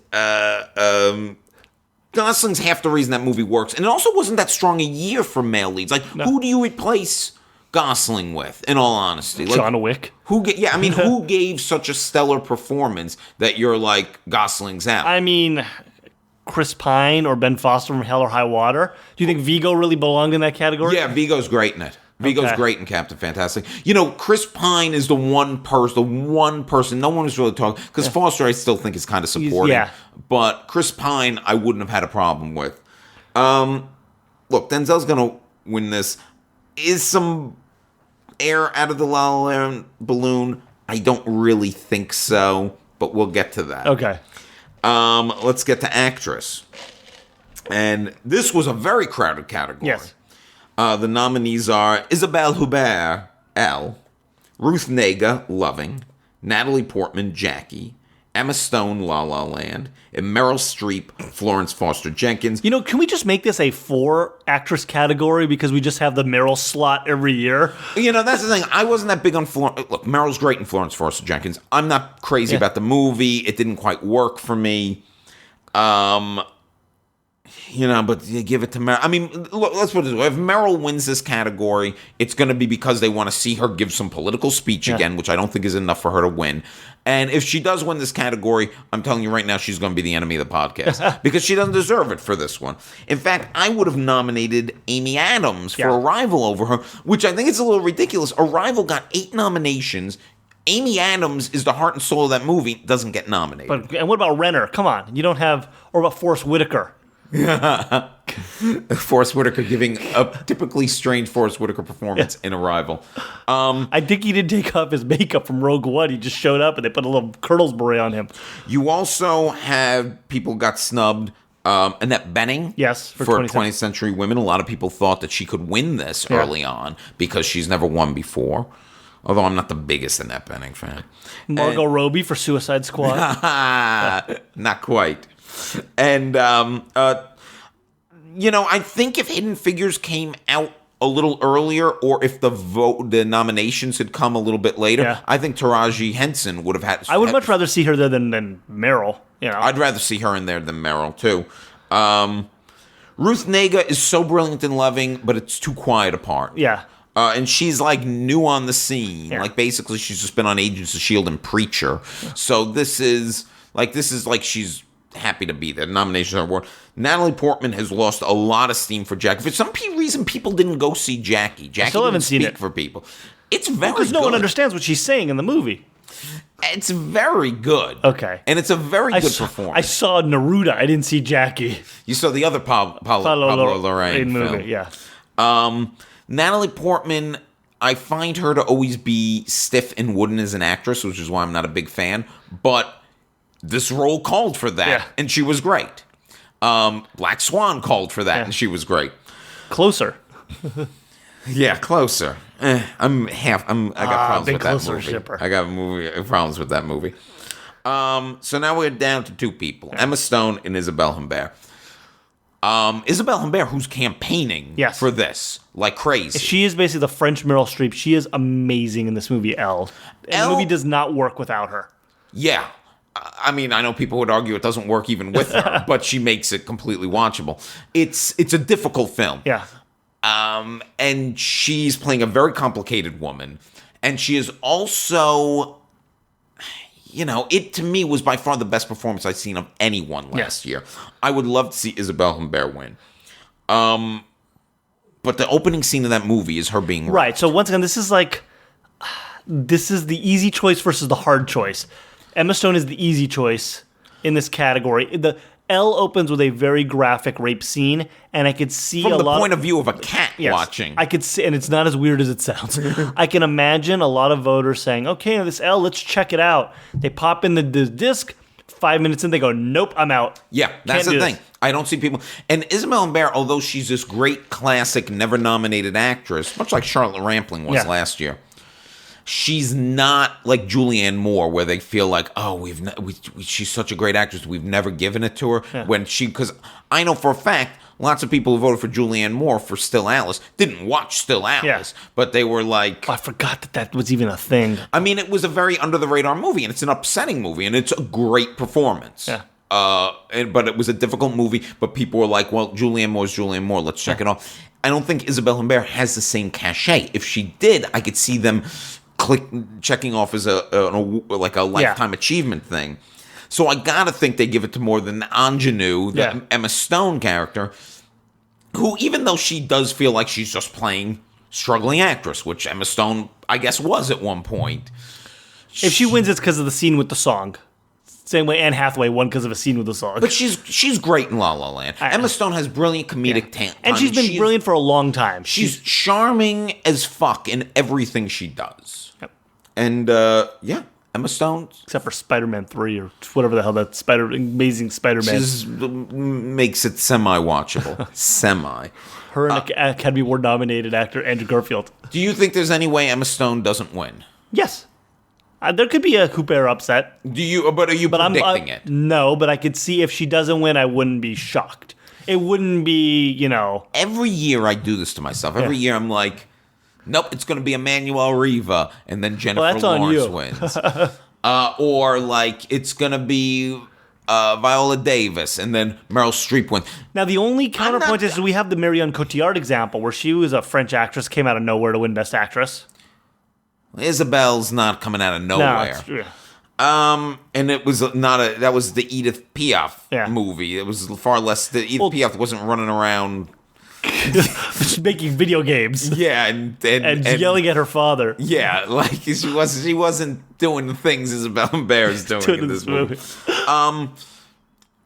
Gosling's half the reason that movie works, and it also wasn't that strong a year for male leads. Like, who do you replace Gosling with? In all honesty, like, John Wick. Who gave such a stellar performance that you're like Gosling's out? I mean, Chris Pine or Ben Foster from Hell or High Water. Do you think Viggo really belonged in that category? Yeah, Viggo's great in it. Viggo's great in Captain Fantastic. You know, Chris Pine is the one person no one was really talking, because Foster I still think is kind of supporting. But Chris Pine I wouldn't have had a problem with. Look, Denzel's going to win this. Is some air out of the La La Land balloon? I don't really think so, but we'll get to that. Okay. Let's get to actress. And this was a very crowded category. Yes. The nominees are Isabelle Huppert, Elle, Ruth Negga, Loving, Natalie Portman, Jackie, Emma Stone, La La Land, and Meryl Streep, Florence Foster Jenkins. You know, can we just make this a 4-actress category because we just have the Meryl slot every year? You know, that's the thing. I wasn't that big on Florence. Look, Meryl's great in Florence Foster Jenkins. I'm not crazy about the movie. It didn't quite work for me. You know, but you give it to Meryl. I mean, look, let's put it this way. If Meryl wins this category, it's going to be because they want to see her give some political speech again, which I don't think is enough for her to win. And if she does win this category, I'm telling you right now, she's going to be the enemy of the podcast because she doesn't deserve it for this one. In fact, I would have nominated Amy Adams for Arrival over her, which I think is a little ridiculous. Arrival got 8 nominations. Amy Adams is the heart and soul of that movie, doesn't get nominated. And what about Renner? Come on. You don't have... Or about Forrest Whitaker? Forrest Whitaker giving a typically strange Forrest Whitaker performance in Arrival. I think he didn't take off his makeup from Rogue One. He just showed up and they put a little Colonel's beret on him. You also have people got snubbed. Annette Bening, for 20th Century Women. A lot of people thought that she could win this early on because she's never won before. Although I'm not the biggest Annette Bening fan. Margot Robbie for Suicide Squad. Not quite. And, you know, I think if Hidden Figures came out a little earlier, or if the nominations had come a little bit later, I think Taraji Henson would have had... I would much rather see her there than Meryl. You know? I'd rather see her in there than Meryl, too. Ruth Negga is so brilliant in Loving, but it's too quiet a part. Yeah. And she's like new on the scene. Like basically she's just been on Agents of S.H.I.E.L.D. and Preacher. So this is like she's happy to be there. Nominations are award. Natalie Portman has lost a lot of steam for Jackie. For some reason, people didn't go see Jackie. Jackie still haven't seen it for people. It's very good. Because no one understands what she's saying in the movie. It's very good. Okay. And it's a very good performance. I saw Neruda. I didn't see Jackie. You saw the other Pablo Larraín movie, yeah. Natalie Portman, I find her to always be stiff and wooden as an actress, which is why I'm not a big fan. But this role called for that, and she was great. Black Swan called for that, and she was great. Closer. Yeah, Closer. I got problems with that movie. Shipper. I got problems with that movie. So now we're down to 2 people: Emma Stone and Isabelle Huppert. Isabelle Huppert, who's campaigning for this like crazy. She is basically the French Meryl Streep. She is amazing in this movie, Elle. And the movie does not work without her. Yeah. I mean, I know people would argue it doesn't work even with her, but she makes it completely watchable. It's a difficult film. Yeah. And she's playing a very complicated woman. And she is also... it to me was by far the best performance I've seen of anyone last year. I would love to see Isabelle Humbert win. But the opening scene of that movie is her being right. So once again, this is the easy choice versus the hard choice. Emma Stone is the easy choice in this category. The Elle opens with a very graphic rape scene, and I could see from a the lot point of view of a cat yes, watching. I could see, and it's not as weird as it sounds. I can imagine a lot of voters saying, "Okay, this Elle, let's check it out." They pop in the disc. 5 minutes in, they go, "Nope, I'm out." Yeah, that's Can't the do thing. this. I don't see people. And Isabelle Humbert, although she's this great classic, never nominated actress, much like Charlotte Rampling was last year, she's not like Julianne Moore, where they feel like, oh, she's such a great actress, we've never given it to her. Yeah. Because I know for a fact, lots of people who voted for Julianne Moore for Still Alice didn't watch Still Alice, but they were like, I forgot that was even a thing. I mean, it was a very under the radar movie, and it's an upsetting movie, and it's a great performance. Yeah. But it was a difficult movie. But people were like, "Well, Julianne Moore's Julianne Moore. Let's check it off." I don't think Isabelle Humbert has the same cachet. If she did, I could see them checking off as a lifetime achievement thing. So I gotta think they give it to more than the ingenue, the Emma Stone character, who, even though she does feel like she's just playing struggling actress, which Emma Stone, I guess, was at one point. If she wins, it's because of the scene with the song. Same way Anne Hathaway won because of a scene with the song. But she's great in La La Land. Emma Stone has brilliant comedic talent. And she's been brilliant for a long time. She's charming as fuck in everything she does. Yep. And, Emma Stone. Except for Spider-Man 3 or whatever the hell that Amazing Spider-Man. Just makes it semi-watchable. Semi. Her and Academy Award nominated actor Andrew Garfield. Do you think there's any way Emma Stone doesn't win? Yes. There could be a Couper upset. But are you predicting it? No, but I could see if she doesn't win, I wouldn't be shocked. It wouldn't be, Every year I do this to myself. Every year I'm like, nope, it's going to be Emmanuel Riva, and then Jennifer Lawrence wins. Or like it's going to be Viola Davis, and then Meryl Streep wins. Now the only counterpoint is we have the Marion Cotillard example, where she was a French actress, came out of nowhere to win Best Actress. Isabelle's not coming out of nowhere. And it was that was the Edith Piaf movie. It was far less. Edith Piaf wasn't running around making video games. Yeah, and yelling at her father. Yeah, like she wasn't doing the things Isabelle Humbert is doing in this movie.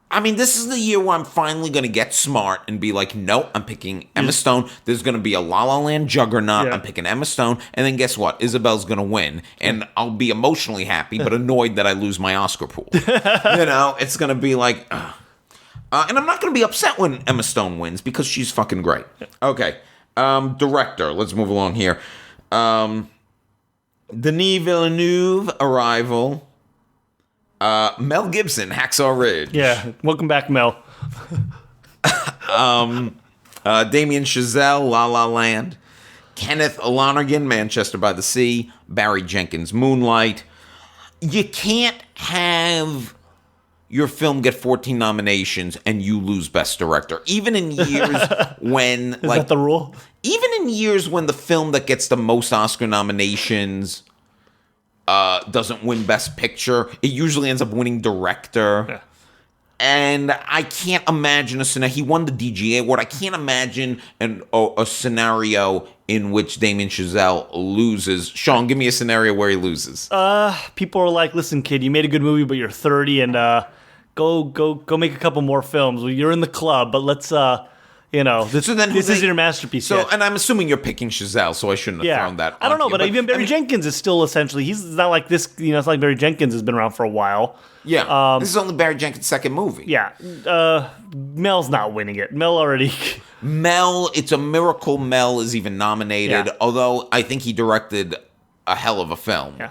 I mean, this is the year where I'm finally going to get smart and be like, no, I'm picking Emma Stone. There's going to be a La La Land juggernaut. I'm picking Emma Stone. And then guess what? Isabel's going to win. And I'll be emotionally happy, but annoyed that I lose my Oscar pool. It's going to be like... and I'm not going to be upset when Emma Stone wins because she's fucking great. Okay. Director. Let's move along here. Denis Villeneuve, Arrival. Mel Gibson, Hacksaw Ridge. Yeah, welcome back, Mel. Damien Chazelle, La La Land. Kenneth Lonergan, Manchester by the Sea. Barry Jenkins, Moonlight. You can't have your film get 14 nominations and you lose Best Director. Even in years when... Is that the rule? Even in years when the film that gets the most Oscar nominations... doesn't win Best Picture. It usually ends up winning Director. Yeah. And I can't imagine a scenario. He won the DGA award. I can't imagine a scenario in which Damien Chazelle loses. Sean, give me a scenario where he loses. People are like, listen, kid, you made a good movie, but you're 30, and go make a couple more films. Well, you're in the club, but let's... this is your masterpiece. So, and I'm assuming you're picking Chazelle, so I shouldn't have thrown that. I don't know, but even Barry Jenkins is still essentially. He's not like this. It's like Barry Jenkins has been around for a while. Yeah, this is only Barry Jenkins' second movie. Yeah, Mel's not winning it. Mel already. Mel, it's a miracle Mel is even nominated. Yeah. Although I think he directed a hell of a film. Yeah.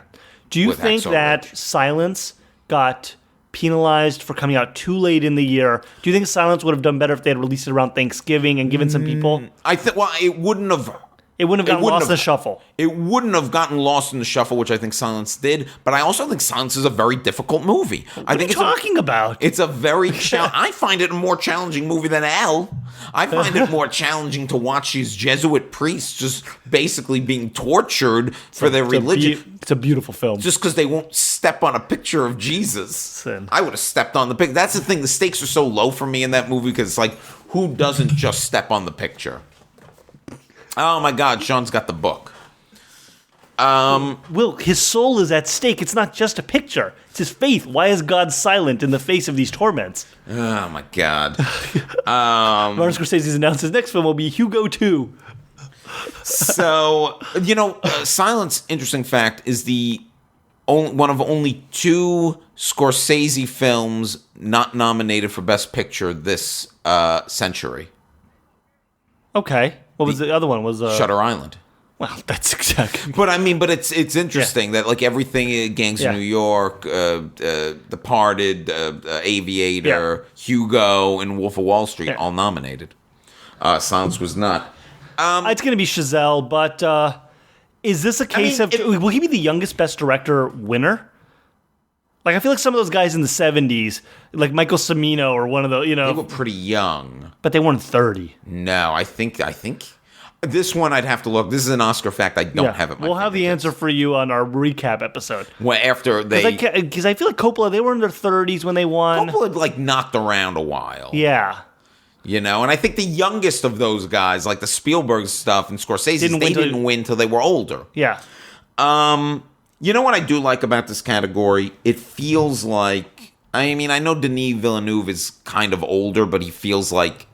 Do you think that Silence got penalized for coming out too late in the year? Do you think Silence would have done better if they had released it around Thanksgiving and given some people? I think, well, it wouldn't have It wouldn't have gotten lost in the shuffle. It wouldn't have gotten lost in the shuffle, which I think Silence did. But I also think Silence is a very difficult movie. What are you talking about? It's a very I find it a more challenging movie than Elle. I find it more challenging to watch these Jesuit priests just basically being tortured for their religion. It's a beautiful film. Just because they won't step on a picture of Jesus. Sin. I would have stepped on the picture. That's the thing. The stakes are so low for me in that movie because it's like, who doesn't just step on the picture? Oh my God, Sean's got the book. Will, his soul is at stake. It's not just a picture. It's his faith. Why is God silent in the face of these torments? Oh my God. Martin Scorsese's announced his next film will be Hugo 2. So, Silence, interesting fact, is one of only 2 Scorsese films not nominated for Best Picture this century. Okay. What was the other one? Was Shutter Island. Well, that's exactly. But it's interesting that like everything, Gangs of New York, Departed, Aviator, Hugo, and Wolf of Wall Street all nominated. Silence was not. It's going to be Chazelle, but is this a case will he be the youngest Best Director winner? Like, I feel like some of those guys in the 70s, like Michael Cimino or one of the, They were pretty young. But they weren't 30. No, I think this one I'd have to look. This is an Oscar fact. I don't have it. We'll have the answer for you on our recap episode. Well, after they... Because I feel like Coppola, they were in their 30s when they won. Coppola, like, knocked around a while. Yeah. And I think the youngest of those guys, like the Spielberg stuff and Scorsese, didn't win till they were older. Yeah. You know what I do like about this category? It feels like... I know Denis Villeneuve is kind of older, but he feels like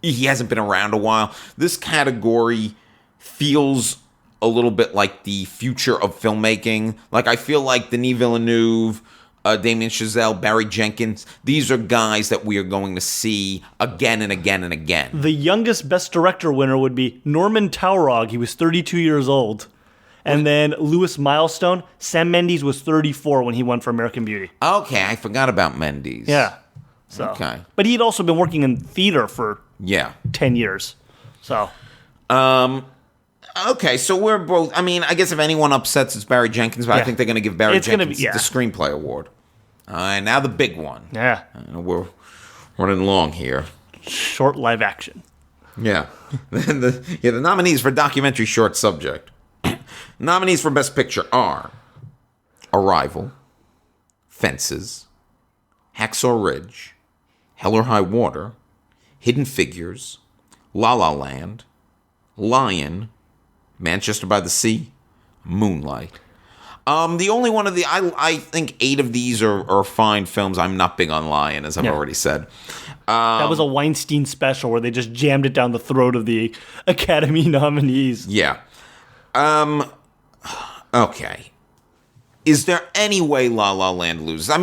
he hasn't been around a while. This category feels a little bit like the future of filmmaking. Like, I feel like Denis Villeneuve, Damien Chazelle, Barry Jenkins, these are guys that we are going to see again and again and again. The youngest Best Director winner would be Norman Taurog. He was 32 years old. And then Louis Milestone. Sam Mendes was 34 when he won for American Beauty. Okay, I forgot about Mendes. Yeah. So. Okay. But he'd also been working in theater for 10 years. So. Okay, so we're both... I guess if anyone upsets, it's Barry Jenkins, but I think they're going to give Barry Jenkins the Screenplay Award. Now the big one. Yeah. We're running long here. Short live action. Yeah. The nominees for documentary short subject. Nominees for Best Picture are Arrival, Fences, Hacksaw Ridge, Hell or High Water, Hidden Figures, La La Land, Lion, Manchester by the Sea, Moonlight. The only one of I think 8 of these are fine films. I'm not big on Lion, as I've already said. That was a Weinstein special where they just jammed it down the throat of the Academy nominees. Yeah. Okay. Is there any way La La Land loses? I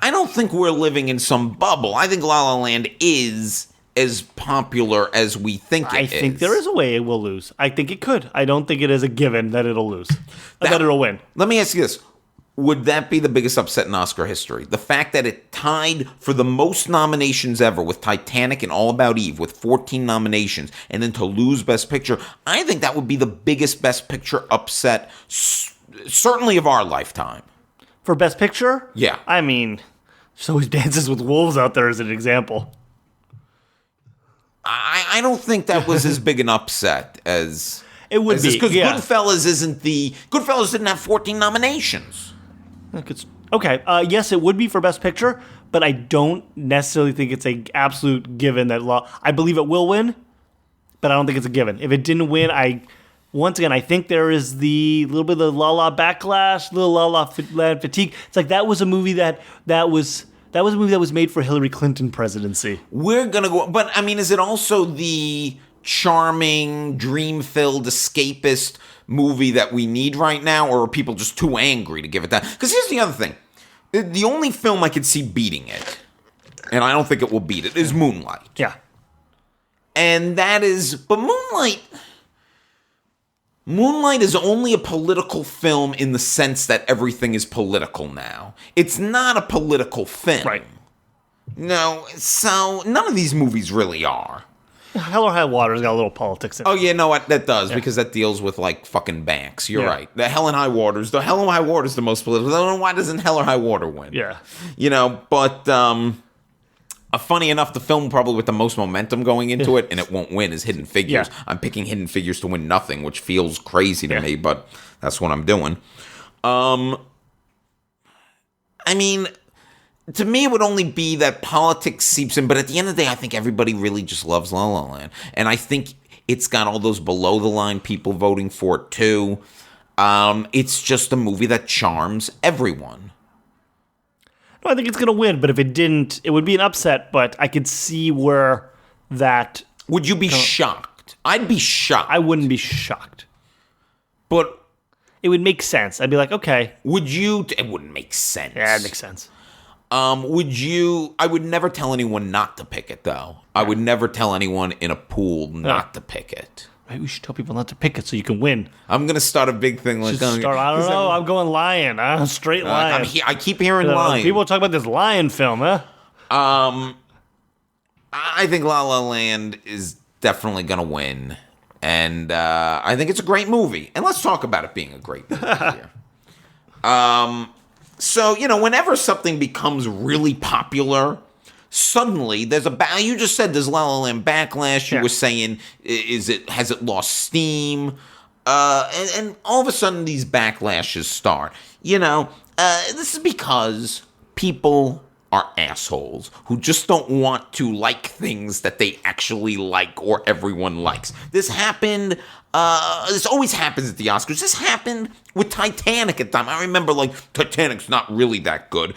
don't think we're living in some bubble. I think La La Land is as popular as we think it is. I think there is a way it will lose. I think it could. I don't think it is a given that it'll lose. That it'll win. Let me ask you this. Would that be the biggest upset in Oscar history? The fact that it tied for the most nominations ever with Titanic and All About Eve with 14 nominations, and then to lose Best Picture, I think that would be the biggest Best Picture upset, certainly of our lifetime. For Best Picture? Yeah. So he Dances with Wolves out there as an example. I don't think that was as big an upset as... It would be, because Goodfellas didn't have 14 nominations. Okay, yes, it would be for Best Picture, but I don't necessarily think it's an absolute given that I believe it will win, but I don't think it's a given. If it didn't win, I think there is the little bit of the La La backlash, little La La Land fatigue. It's like that was a movie that was a movie that was made for Hillary Clinton presidency. We're gonna go, but is it also the charming, dream-filled, escapist movie that we need right now, or are people just too angry to give it that? Because here's the other thing. The only film I could see beating it, and I don't think it will beat it, is Moonlight. Yeah. And but Moonlight is only a political film in the sense that everything is political now. It's not a political film. Right. No, so none of these movies really are. Hell or High Water's got a little politics in it. Oh, yeah, no, that does, because that deals with, like, fucking banks. You're right. The Hell and High Water's the most political. I don't know why doesn't Hell or High Water win. Yeah. You know, but funny enough, the film probably with the most momentum going into it, and it won't win, is Hidden Figures. Yeah. I'm picking Hidden Figures to win nothing, which feels crazy to me, but that's what I'm doing. I mean, to me, it would only be that politics seeps in, but at the end of the day, I think everybody really just loves La La Land. And I think it's got all those below-the-line people voting for it, too. It's just a movie that charms everyone. No, I think it's going to win, but if it didn't, it would be an upset, but I could see where that... Would you be shocked? I'd be shocked. I wouldn't be shocked. But... It would make sense. I'd be like, okay. Would you... It wouldn't make sense. Yeah, it makes sense. Would you... I would never tell anyone not to pick it, though. I would never tell anyone in a pool not to pick it. Maybe we should tell people not to pick it so you can win. I'm going to start a big thing like... I don't know. I'm going Lion. Straight Lion. I keep hearing Lion. People talk about this Lion film, huh? I think La La Land is definitely going to win. And I think it's a great movie. And let's talk about it being a great movie here. So, you know, whenever something becomes really popular, suddenly there's you just said there's La La Land backlash. You were saying, has it lost steam? And all of a sudden these backlashes start. You know, this is because people are assholes who just don't want to like things that they actually like or everyone likes. This happened, this always happens at the Oscars. This happened with Titanic at the time. I remember, like, Titanic's not really that good.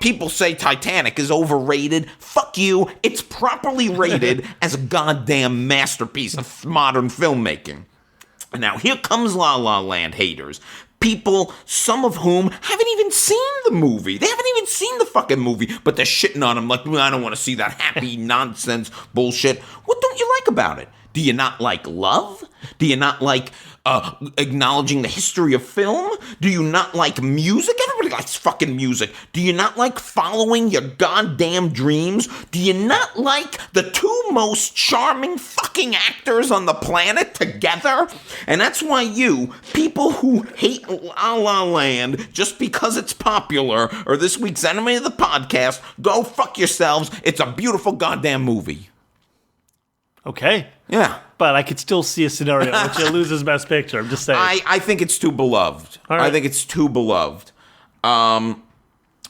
People say Titanic is overrated. Fuck you. It's properly rated as a goddamn masterpiece of modern filmmaking. Now, here comes La La Land haters. People, some of whom haven't even seen the movie. They haven't even seen the fucking movie, but they're shitting on him like, I don't want to see that happy nonsense bullshit. What don't you like about it? Do you not like love? Do you not like acknowledging the history of film? Do you not like music? Everybody likes fucking music. Do you not like following your goddamn dreams? Do you not like the two most charming fucking actors on the planet together? And that's why you, people who hate La La Land just because it's popular, or this week's enemy of the podcast, go fuck yourselves. It's a beautiful goddamn movie. Okay. Yeah. But I could still see a scenario in which it loses Best Picture. I'm just saying. I think it's too beloved. All right. I think it's too beloved.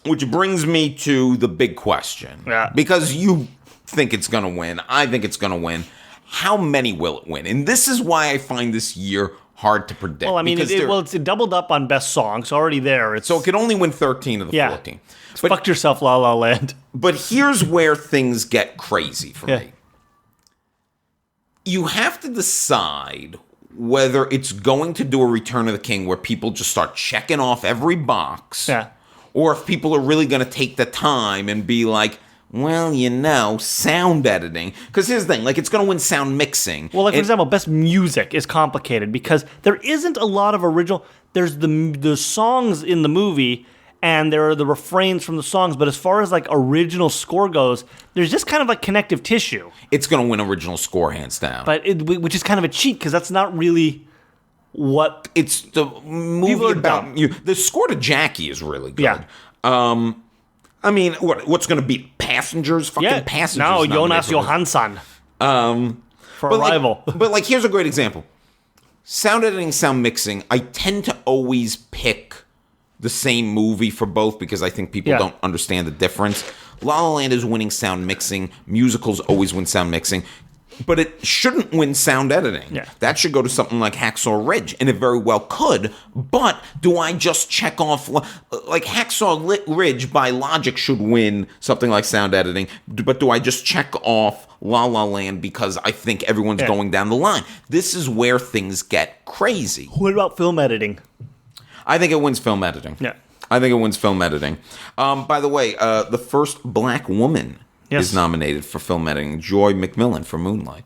Which brings me to the big question. Yeah. Because you think it's going to win. I think it's going to win. How many will it win? And this is why I find this year hard to predict. Well, I mean, it's doubled up on Best Song. So already there. So it could only win 13 of the 14. But, fuck yourself, La La Land. But here's where things get crazy for me. You have to decide whether it's going to do a Return of the King where people just start checking off every box, or if people are really going to take the time and be like, well, you know, sound editing. Because here's the thing, like, it's going to win sound mixing. Well, like, for example, Best Music is complicated because there isn't a lot of original... There's the songs in the movie... And there are the refrains from the songs, but as far as like original score goes, there's just kind of like connective tissue. It's going to win original score hands down, which is kind of a cheat because that's not really what it's the movie about. You, the score to Jackie is really good. Yeah. I mean, what's going to beat Passengers? Fucking Passengers. No, Jonas Johansson. For Arrival. But like, here's a great example: sound editing, sound mixing. I tend to always pick the same movie for both because I think people don't understand the difference. La La Land is winning sound mixing. Musicals always win sound mixing. But it shouldn't win sound editing. Yeah. That should go to something like Hacksaw Ridge, and it very well could. But do I just check off... Like, Hacksaw Ridge, by logic, should win something like sound editing. But do I just check off La La Land because I think everyone's going down the line? This is where things get crazy. What about film editing? I think it wins film editing. Yeah. I think it wins film editing. By the way, the first black woman is nominated for film editing, Joy McMillan for Moonlight.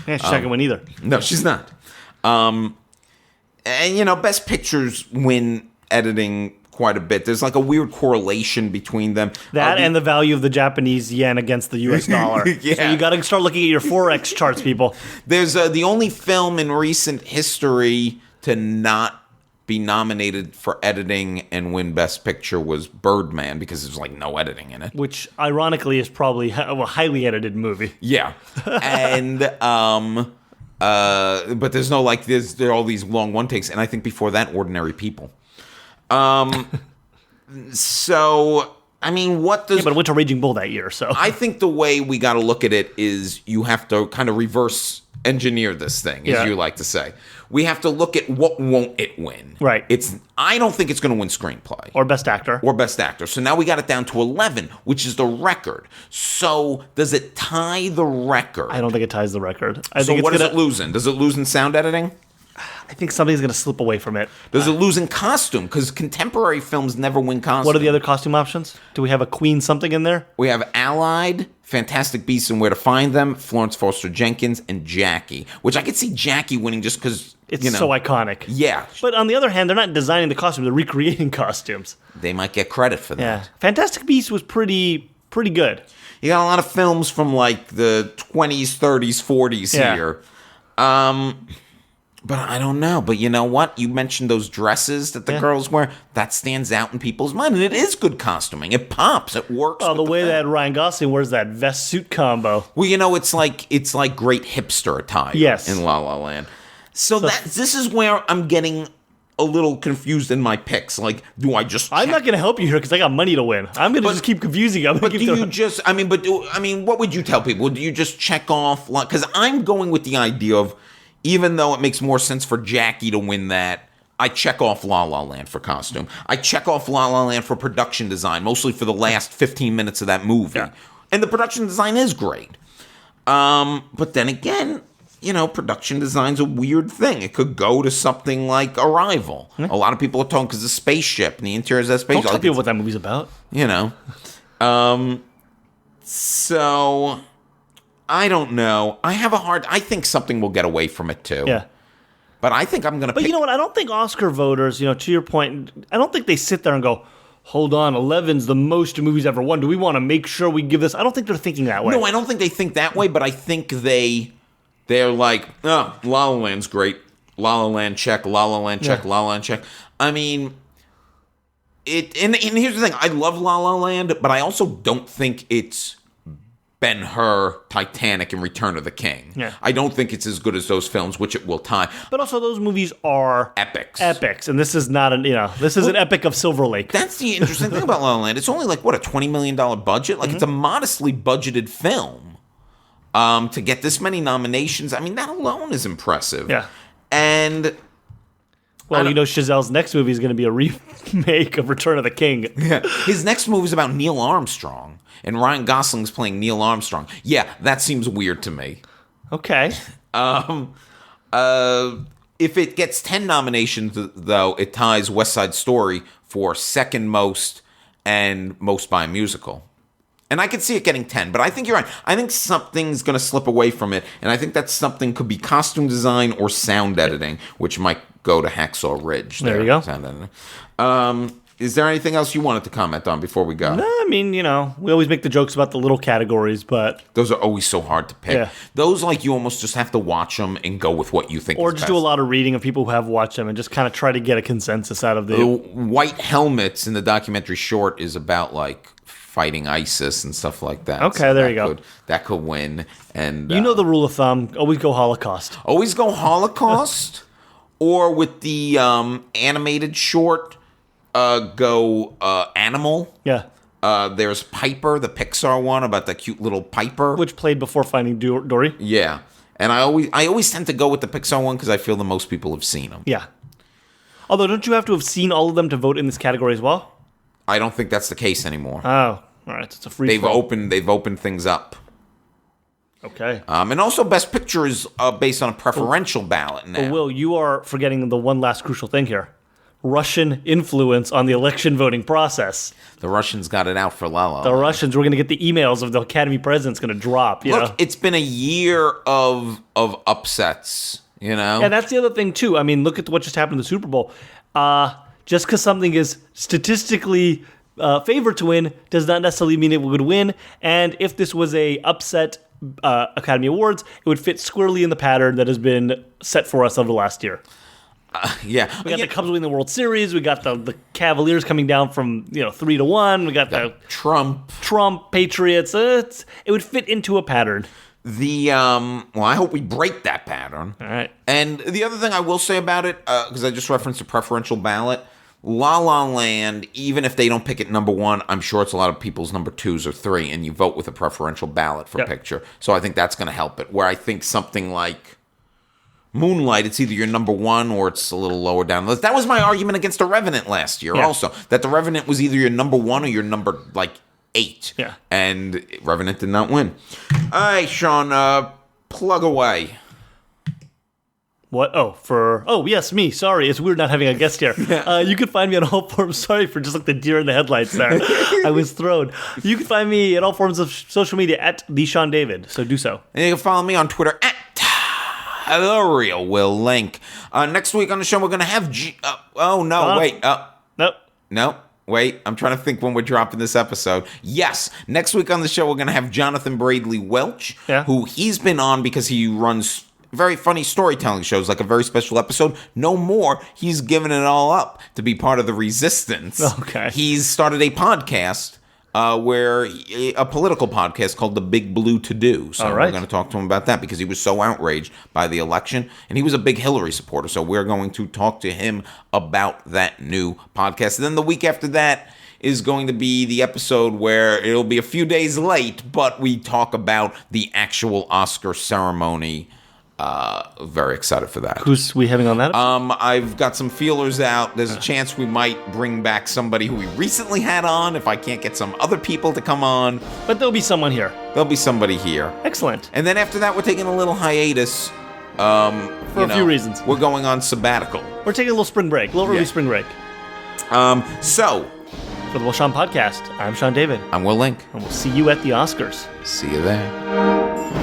Yeah, she's not going to win either. No, she's not. And, you know, Best Pictures win editing quite a bit. There's like a weird correlation between them. That and the value of the Japanese yen against the U.S. dollar. Yeah. So you got to start looking at your Forex charts, people. There's the only film in recent history to not be nominated for editing and win Best Picture was Birdman, because there's like no editing in it. Which, ironically, is probably a highly edited movie. Yeah. And, but there's no, like, there are all these long one takes, and I think before that, Ordinary People. So, I mean, what does... Yeah, but it went to Raging Bull that year, so... I think the way we got to look at it is you have to kind of reverse engineer this thing, as you like to say. We have to look at what won't it win. Right. I don't think it's going to win screenplay. Or Best Actor. Or Best Actor. So now we got it down to 11, which is the record. So does it tie the record? I don't think it ties the record. So what does it lose in? Does it lose in sound editing? I think something's going to slip away from it. Does it lose in costume? Because contemporary films never win costume. What are the other costume options? Do we have a Queen something in there? We have Allied, Fantastic Beasts and Where to Find Them, Florence Foster Jenkins, and Jackie. Which I could see Jackie winning just because, It's so iconic. Yeah. But on the other hand, they're not designing the costumes, they're recreating costumes. They might get credit for that. Yeah. Fantastic Beasts was pretty good. You got a lot of films from like the 20s, 30s, 40s here. But I don't know. But you know what? You mentioned those dresses that the girls wear. That stands out in people's mind. And it is good costuming. It pops. It works. Oh, the way that Ryan Gosling wears that vest suit combo. Well, you know, it's like great hipster attire in La La Land. So this is where I'm getting a little confused in my picks. Like, do I just... I'm not going to help you here because I got money to win. I'm going to just keep confusing you. But do you just... I mean, what would you tell people? Do you just check off... Because I'm going with the idea of, even though it makes more sense for Jackie to win that, I check off La La Land for costume. I check off La La Land for production design, mostly for the last 15 minutes of that movie. Yeah. And the production design is great. But then again, you know, production design's a weird thing. It could go to something like Arrival. A lot of people are talking because the spaceship and the interior of that spaceship. Don't tell people what that movie's about. You know. So... I don't know. I think something will get away from it too. Yeah. But I think I'm going to But you know what? I don't think Oscar voters, you know, to your point, I don't think they sit there and go, hold on, 11's the most movies ever won. Do we want to make sure we give this? I don't think they're thinking that way. No, I don't think they think that way, but I think they're like, oh, La La Land's great. La La Land check, La La Land check, La La Land check. I mean, and here's the thing. I love La La Land, but I also don't think it's Ben-Hur, Titanic, and Return of the King. Yeah. I don't think it's as good as those films, which it will tie. But also, those movies are epics, and this is not an an epic of Silver Lake. That's the interesting thing about La La Land. It's only like what, a $20 million budget. Like it's a modestly budgeted film. To get this many nominations, I mean that alone is impressive. Yeah, and. Well, you know, Chazelle's next movie is going to be a remake of Return of the King. Yeah. His next movie is about Neil Armstrong, and Ryan Gosling's playing Neil Armstrong. Yeah, that seems weird to me. Okay. If it gets 10 nominations, though, it ties West Side Story for second most and most by a musical. And I could see it getting 10, but I think you're right. I think something's going to slip away from it, and I think that something could be costume design or sound editing, which might go to Hacksaw Ridge. There you go. Sound editing. Is there anything else you wanted to comment on before we go? No, I mean, you know, we always make the jokes about the little categories, but... Those are always so hard to pick. Yeah. Those, like, you almost just have to watch them and go with what you think or is just best. do a lot of reading of people who have watched them and just kind of try to get a consensus out of The White Helmets in the documentary short is about, like, fighting ISIS and stuff like that. Okay, so there you go. That could win. And you know the rule of thumb, always go Holocaust. Always go Holocaust, or with the animated short, go Animal. Yeah. There's Piper, the Pixar one about the cute little Piper. Which played before Finding Dory. Yeah. And I always tend to go with the Pixar one because I feel that most people have seen them. Yeah. Although, don't you have to have seen all of them to vote in this category as well? I don't think that's the case anymore. Oh, all right. It's a free. They've opened things up. Okay. And also, Best Picture is based on a preferential ballot now. Will, you are forgetting the one last crucial thing here: Russian influence on the election voting process. The Russians got it out for La La Land. The Russians, we're going to get the emails of the Academy president's going to drop. Look, it's been a year of upsets. You know, and that's the other thing too. I mean, look at what just happened in the Super Bowl. just because something is statistically favored to win does not necessarily mean it would win. And if this was a upset Academy Awards, it would fit squarely in the pattern that has been set for us over the last year. We got the Cubs winning the World Series. We got the Cavaliers coming down from 3-1. We got the Trump Patriots. It would fit into a pattern. I hope we break that pattern. All right. And the other thing I will say about it, because I just referenced the preferential ballot, La La Land, even if they don't pick it number 1, I'm sure it's a lot of people's number 2s or 3, and you vote with a preferential ballot for picture. So I think that's going to help it. Where I think something like Moonlight, it's either your number 1 or it's a little lower down the list. That was my argument against The Revenant last year also, that The Revenant was either your number 1 or your number, 8. Yeah. And Revenant did not win. All right, Sean, plug away. What? Yes, me. Sorry, it's weird not having a guest here. You can find me on all forms. Sorry for just the deer in the headlights there. I was thrown. You can find me at all forms of social media at the Sean David. So do so. And you can follow me on Twitter at The Real Will Link. Next week on the show, we're going to have No, wait. I'm trying to think when we're dropping this episode. Yes, next week on the show, we're going to have Jonathan Bradley Welch, who he's been on because he runs very funny storytelling shows, like a very special episode. No more. He's given it all up to be part of the resistance. Okay. He's started a podcast a political podcast called The Big Blue To Do. So we're going to talk to him about that because he was so outraged by the election, and he was a big Hillary supporter. So we're going to talk to him about that new podcast. And then the week after that is going to be the episode where it'll be a few days late, but we talk about the actual Oscar ceremony. Very excited for that. Who's we having on that episode? I've got some feelers out. There's a chance we might bring back somebody who we recently had on if I can't get some other people to come on. But there'll be someone here. There'll be somebody here. Excellent. And then after that, we're taking a little hiatus. For a few reasons. We're going on sabbatical. We're taking a little spring break. A little early spring break. So, for the Will Sean Podcast, I'm Sean David. I'm Will Link. And we'll see you at the Oscars. See you there.